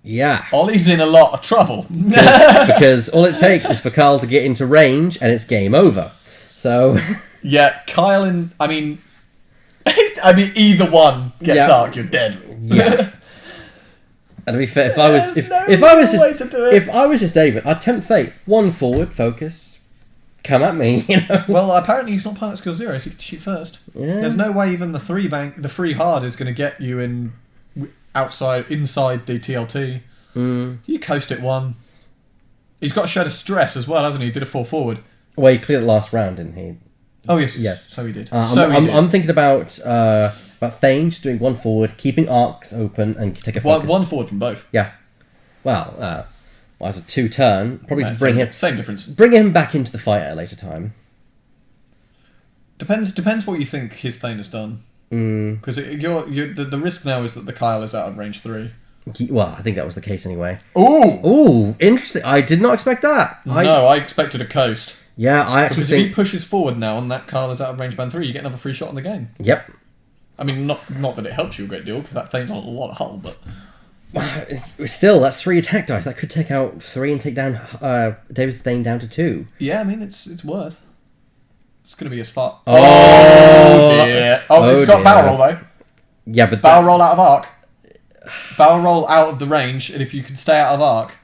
Yeah. Ollie's in a lot of trouble. because all it takes is for Kyle to get into range and it's game over. So. Yeah, Kyle and. I mean, either one gets arc, you're dead. Yeah. And to be fair, if I was just David, I'd tempt fate. 1 forward, focus. Come at me, Well, apparently he's not pilot skill 0, so you can shoot first. Yeah. There's no way even the free hard is going to get you inside the TLT. You coast it 1. He's got a shed of stress as well, hasn't he? He did a 4 forward. Well, he cleared it last round, didn't he? Oh yes, yes. So he did. I'm thinking about Thane just doing 1 forward, keeping arcs open, and take a focus. 1 forward from both. Yeah. Well, it's a 2 turn. Probably to bring him. Same difference. Bring him back into the fight at a later time. Depends what you think his Thane has done. Because the risk now is that the Kyle is out of range 3. Well, I think that was the case anyway. Ooh, interesting. I did not expect that. I expected a coast. Yeah, I actually because if he pushes forward now and that Kyle is out of range band 3, you get another free shot on the game. Yep. I mean, not that it helps you a great deal because that Thane's on a lot of hull, but still, that's 3 attack dice. That could take out 3 and take down David's Thane down to 2. Yeah, I mean it's worth. It's going to be as far. Oh dear! It's got barrel roll though. Yeah, but barrel roll out of arc. Barrel roll out of the range, and if you can stay out of arc.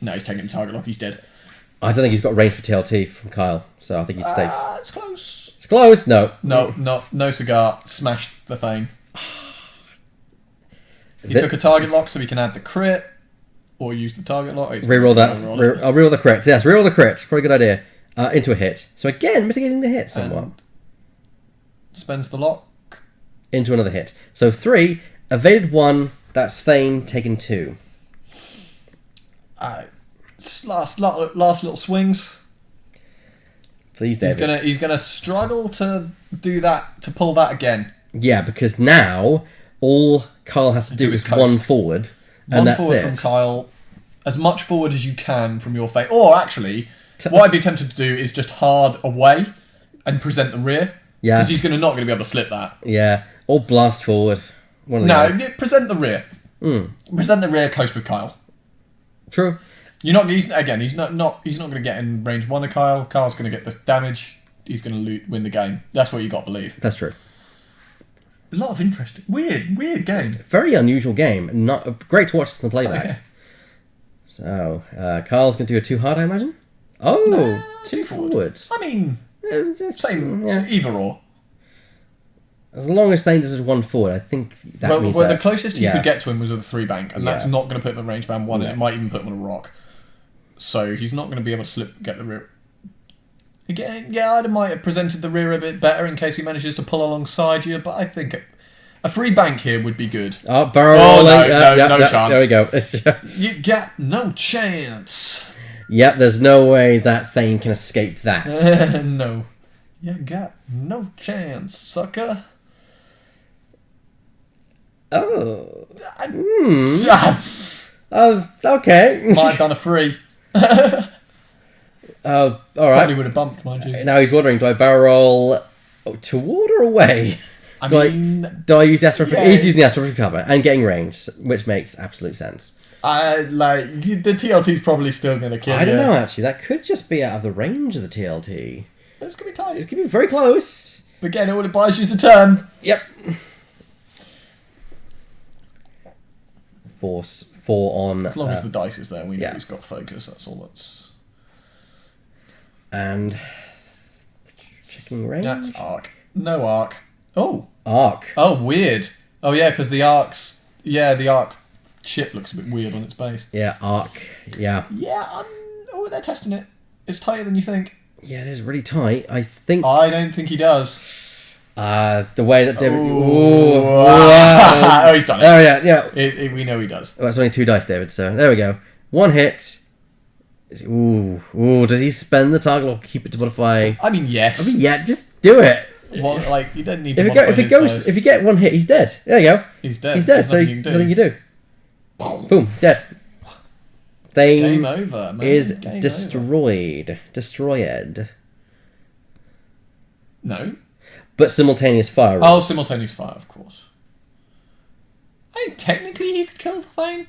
No, he's taking the target lock. He's dead. I don't think he's got range for TLT from Kyle, so I think he's safe. It's close. It's close. No, no cigar. Smashed the thing. He took a target lock, so we can add the crit, or use the target lock. Reroll that. I'll reroll the crit. Yes, reroll the crit. Probably a good idea. Into a hit. So again, mitigating the hit somewhat. spends the lock. Into another hit. So 3, evaded 1, that's Thane, taken 2. Last little swings. Please, David. He's gonna struggle to do that, to pull that again. Yeah, because now all Kyle has to do is coast. 1 forward, and that's forward it. from Kyle, as much forward as you can from your face. Or actually, what I'd be tempted to do is just hard away and present the rear. Yeah. Because he's not going to be able to slip that. Yeah, or blast forward. Present the rear. Present the rear, coast with Kyle. True. He's not going to get in range 1 of Kyle. Kyle's going to get the damage. He's going to win the game. That's what you got to believe. That's true. A lot of interesting, weird game. Very unusual game. Not great to watch in the playback. Okay. So Kyle's going to do a 2 hard, I imagine. Oh, 2 forward. I mean, same, Yeah. either or. As long as Thane does 1 forward, I think that means that... the closest you could get to him was with a 3 bank, and that's Yeah. not going to put him in range band 1, No. and it might even put him on a rock. So he's not going to be able to get the rear. Again, yeah, I might have presented the rear a bit better in case he manages to pull alongside you, but I think a 3 bank here would be good. Oh, barrel Oh, rolling. no chance. There we go. You got no chance. Yep, there's no way that Thane can escape that. No. You got no chance, sucker. Oh. Might Okay. have done a 3. All right. Probably would have bumped, mind you. Now he's wondering, do I barrel roll toward or away? Do I use the astrophysical? yeah. He's using the astrophysical cover and getting range, which makes absolute sense. The TLT's probably still going to kill you. I don't know, actually. That could just be out of the range of the TLT. It's going to be tight. It's going to be very close. But again, all it buys you is a turn. Yep. Force 4 on... As long as the dice is there, we know yeah. he's got focus. That's all that's... And... Checking range? That's arc. No arc. Oh. Arc. Oh, weird. Oh, yeah, because the arcs... Yeah, the arc ship looks a bit weird on its base. Yeah, arc. Yeah. Yeah, they're testing it. It's tighter than you think. Yeah, it is really tight. I think... I don't think he does. The way that David... Oh, he's done it. Oh, yeah. We know he does. Well, it's only 2 dice, David, so there we go. 1 hit. Ooh, does he spend the target or keep it to modify? I mean, yes. Yeah, just do it. Well, you don't need to If you get 1 hit, he's dead. There you go. He's dead. He's dead, There's so nothing you do. Boom, dead. Thane Game over, man. is Game destroyed. over. Destroyed. No. But simultaneous fire. Oh, simultaneous fire, of course. I mean, technically he could kill the Thane.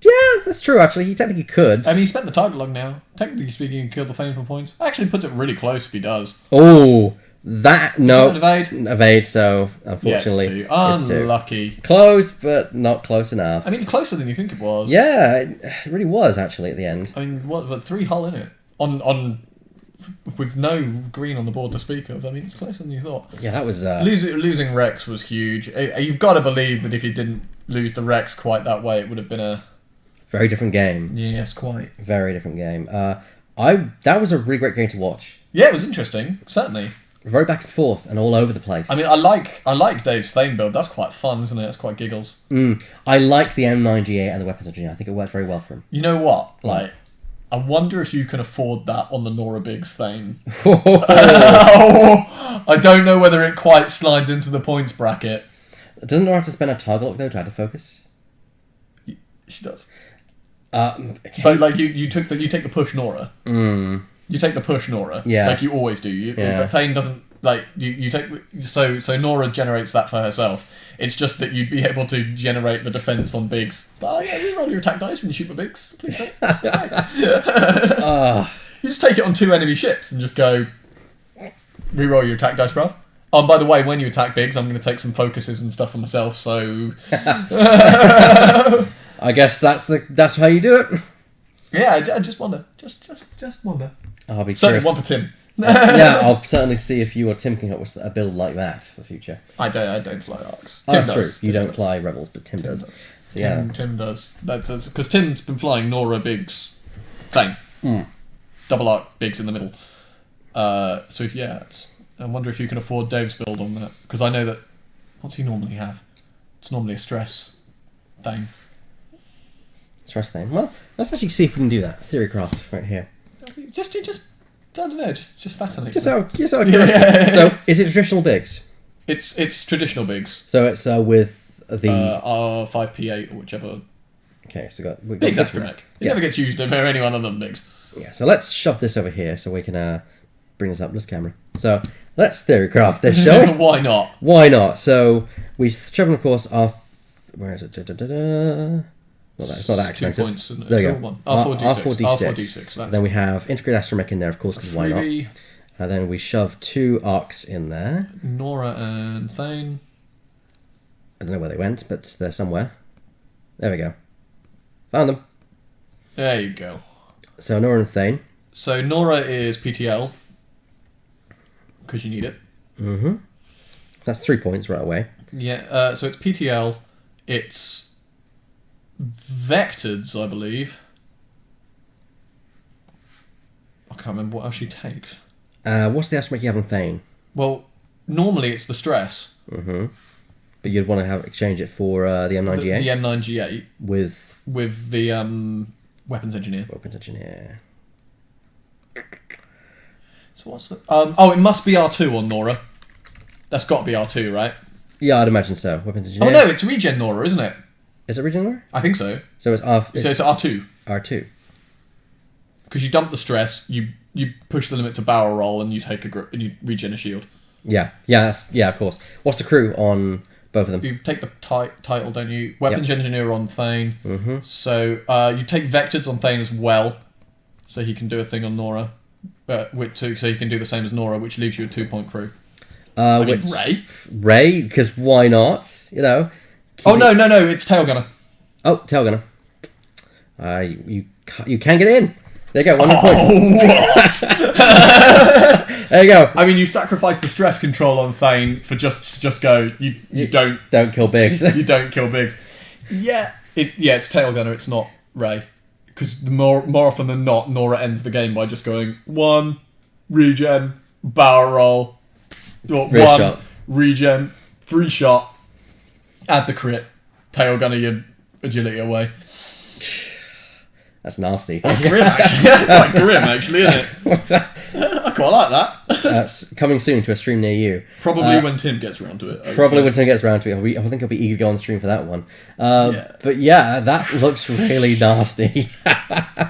Yeah, that's true, actually. He technically could. I mean, he spent the target log now. Technically speaking, he could kill the Thane for points. Actually puts it really close if he does. Oh, that... No. Evade? Evade, so unfortunately Yeah, it's 2. Unlucky. Close, but not close enough. I mean, closer than you think it was. Yeah, it really was, actually, at the end. I mean, what 3 hull in it? On with no green on the board to speak of. I mean, it's closer than you thought. Yeah, that was... Losing Rex was huge. You've got to believe that if you didn't lose the Rex quite that way, it would have been a... Very different game. Yes, quite. Very different game. That was a really great game to watch. Yeah, it was interesting, certainly. Very back and forth and all over the place. I mean, I like Dave's Thane build. That's quite fun, isn't it? That's quite giggles. I like the M9G8 and the weapons engineer. I think it worked very well for him. You know what? I wonder if you can afford that on the Nora Biggs Thane. I don't know whether it quite slides into the points bracket. Doesn't Nora have to spend a target lock though to add to focus? She does. Okay. But you take the push Nora. You take the push Nora. Yeah. Like you always do. But Thane doesn't you take so Nora generates that for herself. It's just that you'd be able to generate the defense on Biggs. Oh yeah, you roll your attack dice when you shoot with Biggs. Please don't. You just take it on 2 enemy ships and just go reroll your attack dice, bro. Oh, and by the way, when you attack Biggs, I'm going to take some focuses and stuff for myself. So I guess that's how you do it. Yeah, I just wonder. Just wonder. I'll be Certainly curious. one for Tim. Yeah, I'll certainly see if you or Tim can come up with a build like that for the future. I don't fly arcs. Oh, that's true. You don't does. fly rebels, but Tim does. So yeah, Tim does. That's because Tim's been flying Nora Biggs thing. Double arc Biggs in the middle. So yeah, I wonder if you can afford Dave's build on that, because I know that. What's he normally have? It's normally a stress thing. Stress thing. Well, let's actually see if we can do that. Theorycraft right here. Just I don't know. Just fascinating. Just out of curiosity. Yeah. So, is it traditional bigs? It's traditional bigs. So it's with the R5P8 or whichever. Okay, so we got Bigs bigs astromech. It Yeah. never gets used over anyone other than bigs. Yeah. So let's shove this over here so we can bring this up this camera. So let's theorycraft this, shall we? Why not? Why not? So we've chosen, of course, our where is it? Well, it's not that 2 expensive. points, isn't it? There you go. One. R4D6. R4D6. Then we have integrated astromech in there, of course, because why not? Freebie, And then we shove 2 arcs in there. Nora and Thane. I don't know where they went, but they're somewhere. There we go. Found them. There you go. So Nora and Thane. So Nora is PTL because you need it. Mm-hmm. That's 3 points right away. Yeah. So it's PTL. It's vectors, I believe. I can't remember what else she takes. What's the astromech you have on Thane? Well, normally it's the stress. Mm-hmm. But you'd want to exchange it for the M9G8? The M9G8 with the weapons engineer. weapons engineer. So what's the? Oh, it must be R2 on Nora. That's got to be R2, right? Yeah, I'd imagine so. Weapons engineer. Oh no, it's regen Nora, isn't it? Is it original? I think so. So it's So it's R2. R2. Because you dump the stress, you push the limit to barrel roll, and you take and you regen a shield. Yeah, of course. What's the crew on both of them? You take the title, don't you? Weapons engineer on Thane. Mm-hmm. So you take vectors on Thane as well, so he can do a thing on Nora. So he can do the same as Nora, which leaves you a 2-point crew. Ray, because why not? You know. No, it's tail gunner. Oh, tail gunner. You can get in. There you go. 100 points. What? There you go. I mean, you sacrifice the stress control on Thane for just go. You don't kill bigs. you don't kill bigs. Yeah, it's tail gunner. It's not Ray, because more often than not, Nora ends the game by just going 1 regen, barrel roll, or Free 1 shot. regen, 3 shot, add the crit, tail gunner your agility away. That's nasty. That's grim, actually. That's quite grim, actually, isn't it? I quite like that. That's coming soon to a stream near you. Probably when Tim gets around to it. Probably when Tim gets around to it. I think he'll be eager to go on stream for that one. Yeah. But yeah, that looks really nasty.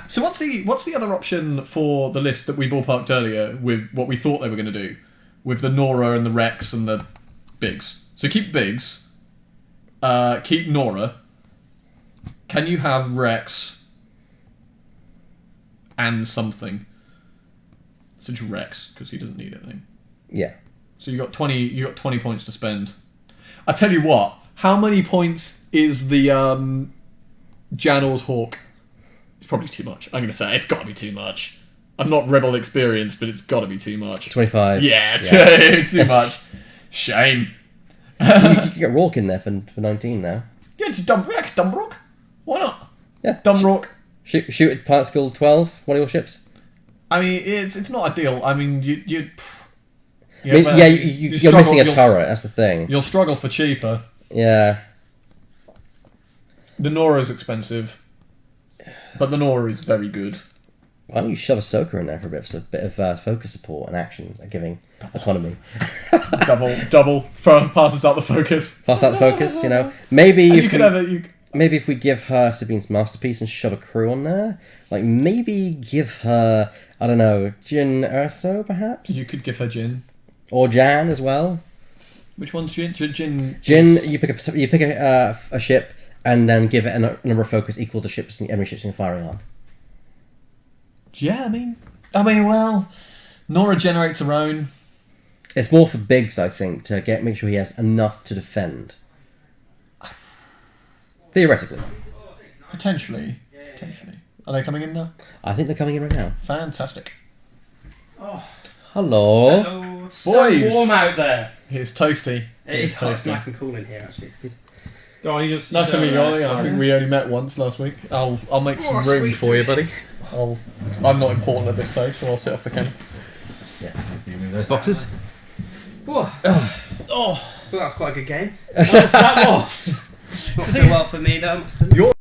So what's the other option for the list that we ballparked earlier with what we thought they were going to do? With the Nora and the Rex and the Bigs. So keep Bigs. Keep Nora. Can you have Rex and something? So just Rex, because he doesn't need anything. Yeah. So you got 20 points to spend. I tell you what, how many points is the Janor's Hawk? It's probably too much. I'm going to say it's got to be too much. I'm not Rebel experienced, but it's got to be too much. 25. Yeah, too much. Shame. You can get Rourke in there for 19 now. Yeah, just dumb Rock. Why not? Yeah. Dumb Rock. Shoot at part skill 12, one of your ships. I mean, it's not ideal. I mean, you're missing a turret, that's the thing. You'll struggle for cheaper. Yeah. The Nora is expensive, but the Nora is very good. Why don't you shove a Soaker in there for a bit of focus support and action, giving economy. double passes out the focus. Pass out the focus, you know. Maybe And if we give her Sabine's Masterpiece and shove a crew on there, like maybe give her, I don't know, Jin Urso perhaps? You could give her Jin. Or Jan as well. Which one's Jin? Jin, you pick a ship and then give it a number of focus equal to enemy ships in firing on. Yeah, I mean, well, Nora generates her own. It's more for Biggs, I think, to make sure he has enough to defend. Theoretically. Potentially. Are they coming in now? I think they're coming in right now. Fantastic. Oh, Hello. hello. So Boys. warm out there. Here's Toasty. It is hot. It's Toasty. nice and cool in here, actually. It's good. Go on, Nice to meet you, Ollie. I think we only met once last week. I'll make some room for you, buddy. I'm not important at this stage, so I'll sit off the camera. Yes, please do move those boxes. Oh, Oh, I thought that was quite a good game. that was. Not so well for me though, I must admit.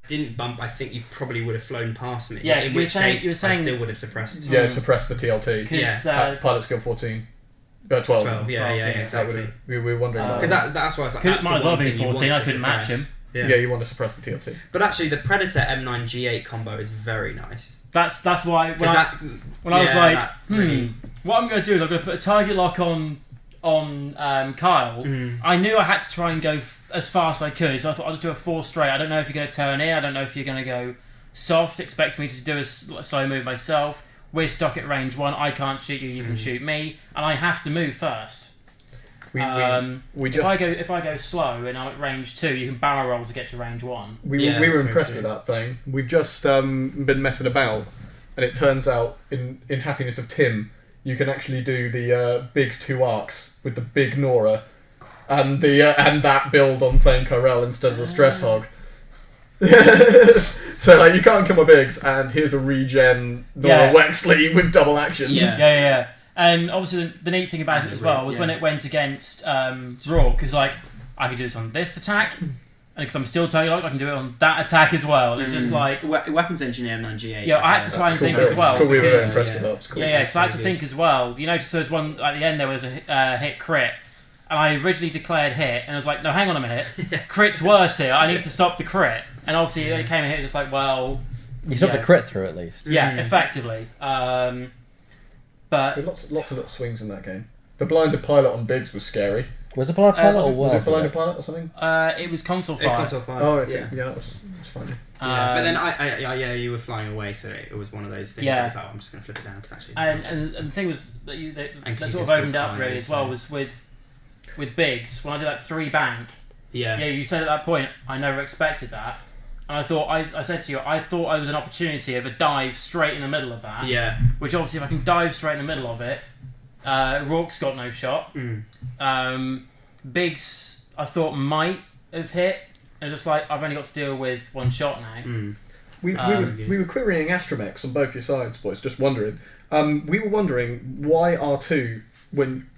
Didn't bump, I think you probably would have flown past me. Yeah, in you were which saying- case you were saying- I still would have suppressed. Yeah, suppress the TLT. 'Cause, At pilot skill 14. 12. 12, yeah, 12, yeah, yeah. exactly. We were wondering about Because that's why I was like, Could- that's might the as well one be thing you 14, want I to couldn't match suppress. him. Yeah, you want to suppress the TLT. But actually, the Predator M9 G8 combo is very nice. That's why when 'Cause I was like, that really- what I'm going to do is I'm going to put a target lock on Kyle. I knew I had to try and go as fast as I could, so I thought I'll just do a 4 straight. I don't know if you're going to turn in. I don't know if you're going to go soft. Expect me to do a slow move myself. We're stuck at range 1. I can't shoot you. You can shoot me, and I have to move first. We If just I go slow and I'm at range 2, you can barrel roll to get to range 1. we Yeah, were that's impressed very with that thing. We've just been messing about, and it turns out in Happiness of Tim, you can actually do the Biggs 2 arcs with the big Nora, and and that build on Thane Kyrell instead of the Stress Hog. So like, you can't kill my Biggs, and here's a regen Nora Yeah. Wexley with double actions. Yeah. And obviously the neat thing about it as well was when it went against Raw, because like I could do this on this attack, and because I'm still target locked, I can do it on that attack as well. It's just like Weapons Engineer M9 G8. Yeah, I had to try and think as well. Cool, we were very because- impressed with that. It's cool. yeah, because I had to think as well. You notice there was one at the end. There was a hit crit, and I originally declared hit, and I was like, no, hang on a minute, crit's worse here. I need to stop the crit. And obviously, when it came in hit, just like, well, You stopped the crit through at least. yeah, effectively. But There were lots of little swings in that game. The blinded pilot on Biggs was scary. Was it blind pilot or Was Wells? it blinded pilot or something? it was console fire. Console 5. Oh, it's, yeah. yeah, that was funny. Yeah, but then you were flying away, so it was one of those things. Yeah. Where I was like, I'm just going to flip it down because actually. And the thing was that And that keep sort of it opened still up high, really as so- well was with Biggs when I did that 3 bank. Yeah. Yeah, you said at that point, I never expected that. And I thought, I said to you, I thought I was an opportunity of a dive straight in the middle of that. Yeah. Which obviously, if I can dive straight in the middle of it, Rourke's got no shot. Biggs, I thought might have hit. And just like, I've only got to deal with 1 shot now. We were querying Astromechs on both your sides, boys. Just wondering. We were wondering why R2 when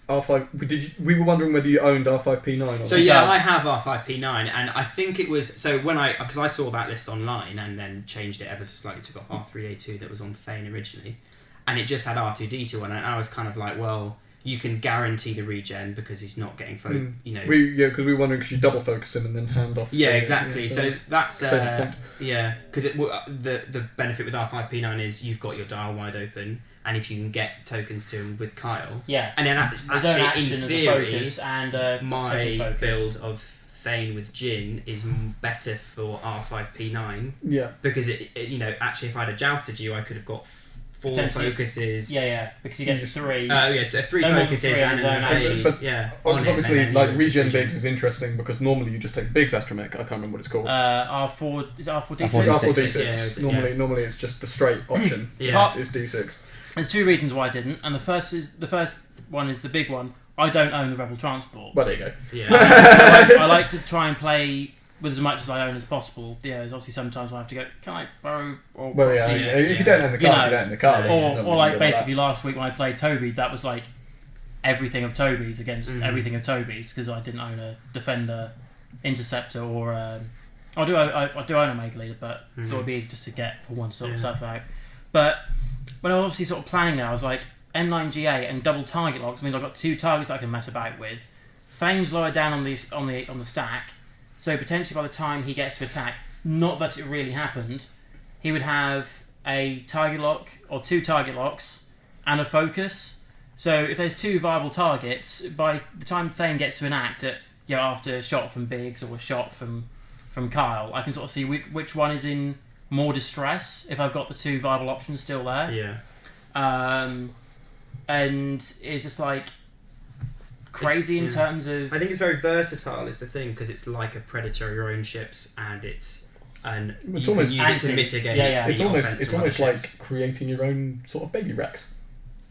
R5. We were wondering whether you owned R5P9 or not. So yeah, does. I have R5P9, and I think it was because I saw that list online and then changed it ever so slightly, took off R3A2 that was on Thane originally, and it just had R2D2 on it, and I was kind of like, well, you can guarantee the regen because he's not getting you know. Because we were wondering because you double focus him and then hand off. Yeah, exactly. Yeah, so that's Second point. yeah, because the benefit with R5P9 is you've got your dial wide open, and if you can get tokens to him with Kyle, Yeah. and then His own actually action in as a theory, focus and my second focus. build of Thane with Jin is better for R5P9 Yeah. because it actually if I'd have jousted you, I could have got 4 Potentially. focuses. Yeah, because you get 3. Yeah, 3 No more than focuses 3 and on an his own evade. But- Yeah. Well, on because him, obviously, and then like you regen just Biggs is interesting because normally you just take Biggs Astromech. I can't remember what it's called. R4 is it R4D6? R4D6. R4D6. Yeah, Normally it's just the straight option. Yeah. Is D6. There's 2 reasons why I didn't, and the first one is the big one. I don't own the Rebel Transport. Well, there you go. Yeah. I like to try and play with as much as I own as possible. Yeah, there's obviously sometimes I have to go, can I borrow? Or Well, yeah. Yeah, If you don't own the car, You you don't own the car. know, There's Or nothing like you can do about basically last week when I played Toby, that was like everything of Toby's against everything of Toby's because I didn't own a Defender, Interceptor, or I do own a Mega Leader, but it would be easy just to get for one sort of stuff out. But when I was obviously sort of planning there, I was like N9G8 and double target locks means I've got 2 targets that I can mess about with. Thane's lower down on the stack, so potentially by the time he gets to attack, not that it really happened, he would have a target lock or 2 target locks and a focus. So if there's 2 viable targets, by the time Thane gets to enact it, after a shot from Biggs or a shot from Kyle, I can sort of see which one is in more distress if I've got the 2 viable options still there. Yeah. And it's just like crazy in terms of. I think it's very versatile is the thing because it's like a Predator, your own ships, and you almost can use it to acting. mitigate. Yeah. It's the almost offense it's from almost other like ships. creating your own sort of baby Rex.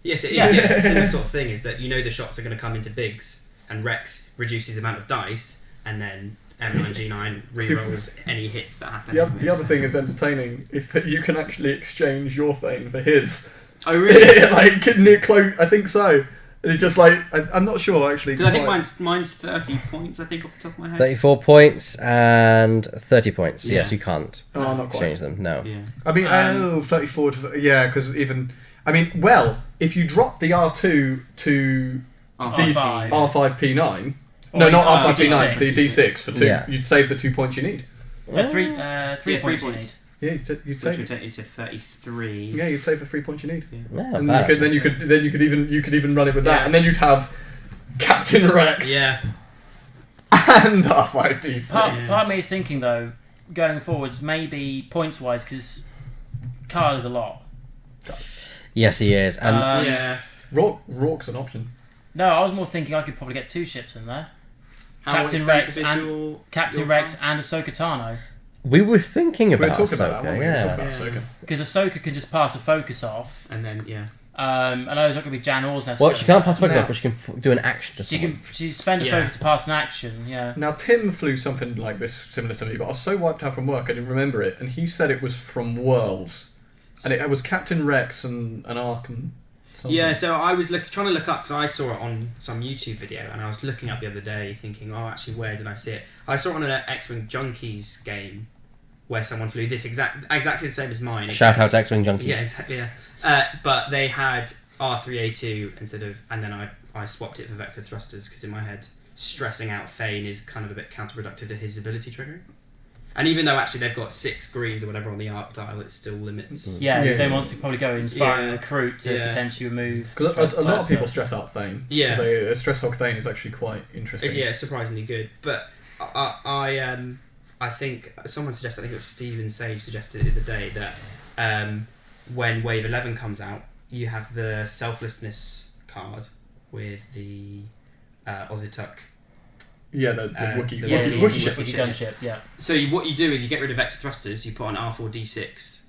Yes, it is. Yeah. Yeah, it's a similar sort of thing. Is that the shots are going to come into Biggs, and Rex reduces the amount of dice, and then M9G9 rerolls any hits that happen. The other thing is entertaining is that you can actually exchange your Thane for his. Oh really? Like near close, I think so. And it's just like I'm not sure actually. Because I think mine's 30 points. I think off the top of my head. 34 points and 30 points. Yeah. Yes, you can't Oh, not quite. change them. No. Yeah. I mean, 34 to... Yeah, because even... I mean, well, if you drop the R2 to R5. R5P9... Or No, not R5P9, D6. the D6 for 2. Yeah. You'd save the 2 points you need. 3 3 points. points. Yeah, you'd Which save would it. take you to 33. Yeah, you'd save the 3 points you need. Yeah, And bad, you could even run it with that, Yeah. and then you'd have Captain Rex Yeah. and R5D6. Part of me is thinking though, going forwards, maybe points wise, because Kyle is a lot. Yes, he is. And Yeah. Rourke's an option. No, I was more thinking I could probably get 2 ships in there. How Captain Rex expensive is your Captain Rex and Ahsoka Tano. we were thinking We were about talking about that, Ahsoka, weren't we? We were yeah. talking about Ahsoka. Because Ahsoka can just pass a focus off. And then I know it's not going to be Jan Orr's necessarily. Well, she can't pass focus No. off, but she can do an action to She someone. can spend a Yeah. focus to pass an action, yeah. Now, Tim flew something like this similar to me, but I was so wiped out from work I didn't remember it, and he said it was from Worlds. And it was Captain Rex and an Ark and something. Yeah, so I was trying to look up because I saw it on some YouTube video and I was looking up the other day thinking, oh, actually, where did I see it? I saw it on an X-Wing Junkies game where someone flew this exactly the same as mine. Shout out to X-Wing Junkies. Yeah, exactly. Yeah. But they had R3A2 and then I swapped it for vector thrusters because in my head, stressing out Thane is kind of a bit counterproductive to his ability triggering. And even though actually they've got 6 greens or whatever on the arc dial, it still limits. Yeah, Yeah. they want to probably go inspire and Yeah. recruit to Yeah. potentially remove. Because a lot of people stress. stress out Thane. Yeah. So a stress hog Thane is actually quite interesting. Yeah, surprisingly good. But I think someone suggested, I think it was Stephen Sage suggested the other day that when Wave 11 comes out, you have the Selflessness card with the Ozituk. Yeah, the Wookiee. The Wookiee Wookiee ship. Wookiee gunship, yeah. So what you do is you get rid of vector thrusters, you put on R4D6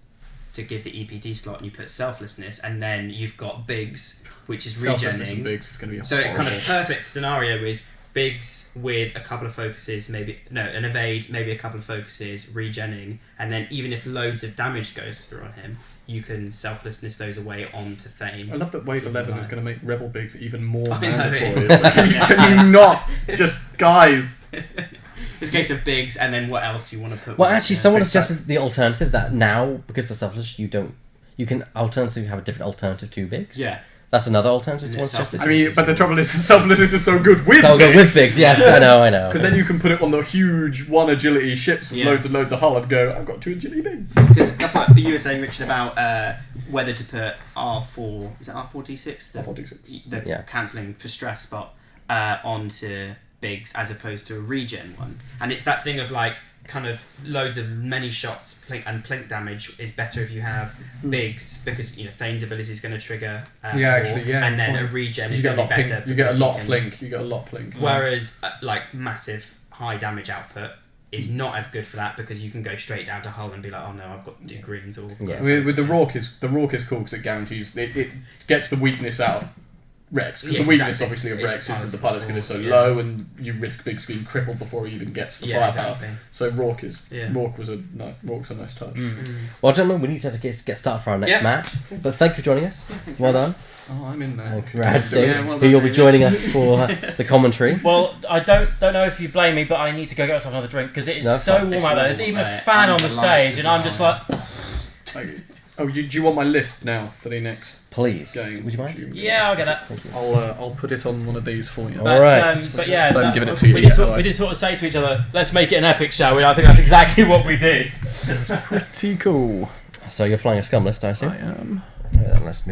to give the EPD slot, and you put Selflessness, and then you've got Biggs, which is Selflessness and regenning. Biggs is going to be So it kind of horrible. perfect scenario is Biggs with a couple of focuses, an evade, maybe a couple of focuses, regenning, and then even if loads of damage goes through on him, you can Selflessness those away onto Thane. I love that Wave 11 is going to make Rebel Biggs even more I know, mandatory. it is. It's like, can you not just, guys? It's a case of Biggs, and then what else you want to put? Well, with it, actually, yeah. someone Big suggested the alternative that now, because for Selfless, you can alternatively have a different alternative to Biggs. Yeah. That's another alternative Isn't someone it suggested. I mean, but the trouble is, Selflessness is so good with So Biggs. good with Biggs, yes, I know. Because then you can put it on the huge 1 agility ships with Yeah. loads and loads of hull and go, I've got 2 agility Biggs. Because that's what you were saying, Richard, about whether to put R4, is it R4D6? R4D6. The Yeah. cancelling for stress spot onto bigs as opposed to a regen one. And it's that thing of like kind of loads of many shots and plink damage is better if you have bigs, because Thane's ability is going to trigger actually, and then a regen is you going get to a be lot better. plink. You get a because lot can- plink. You get a lot plink. Whereas like massive high damage output is not as good for that, because you can go straight down to hull and be like, oh no, I've got to do greens or Yeah. With the Rorke is cool because it guarantees it gets the weakness out of Rex. 'Cause Yeah, the weakness exactly. obviously of It's Rex is that pilot's the pilot's going to so yeah. low, and you risk big screen crippled before he even gets the firepower. Exactly. So Rorke's a nice touch. Well, gentlemen, we need to get started for our next Yep. match. But thank you for joining us. Well done. Oh, I'm in there. And congrats, Do it. David, Yeah, well who you'll be done, joining us for the commentary. Well, I don't know if you blame me, but I need to go get myself another drink because it is No, so fine. warm out there. There's even a fan on the stage, and I'm just like, Do you want my list now for the next Please. game? Would you mind? yeah, I'll get that. Thank you. I'll put it on one of these for you. All right. But yeah, So I'm that- giving it to you, we did, by the way. we did sort of say to each other, let's make it an epic show, and I think that's exactly what we did. Pretty cool. So you're flying a scum list, I assume? I am. Yeah, then let's move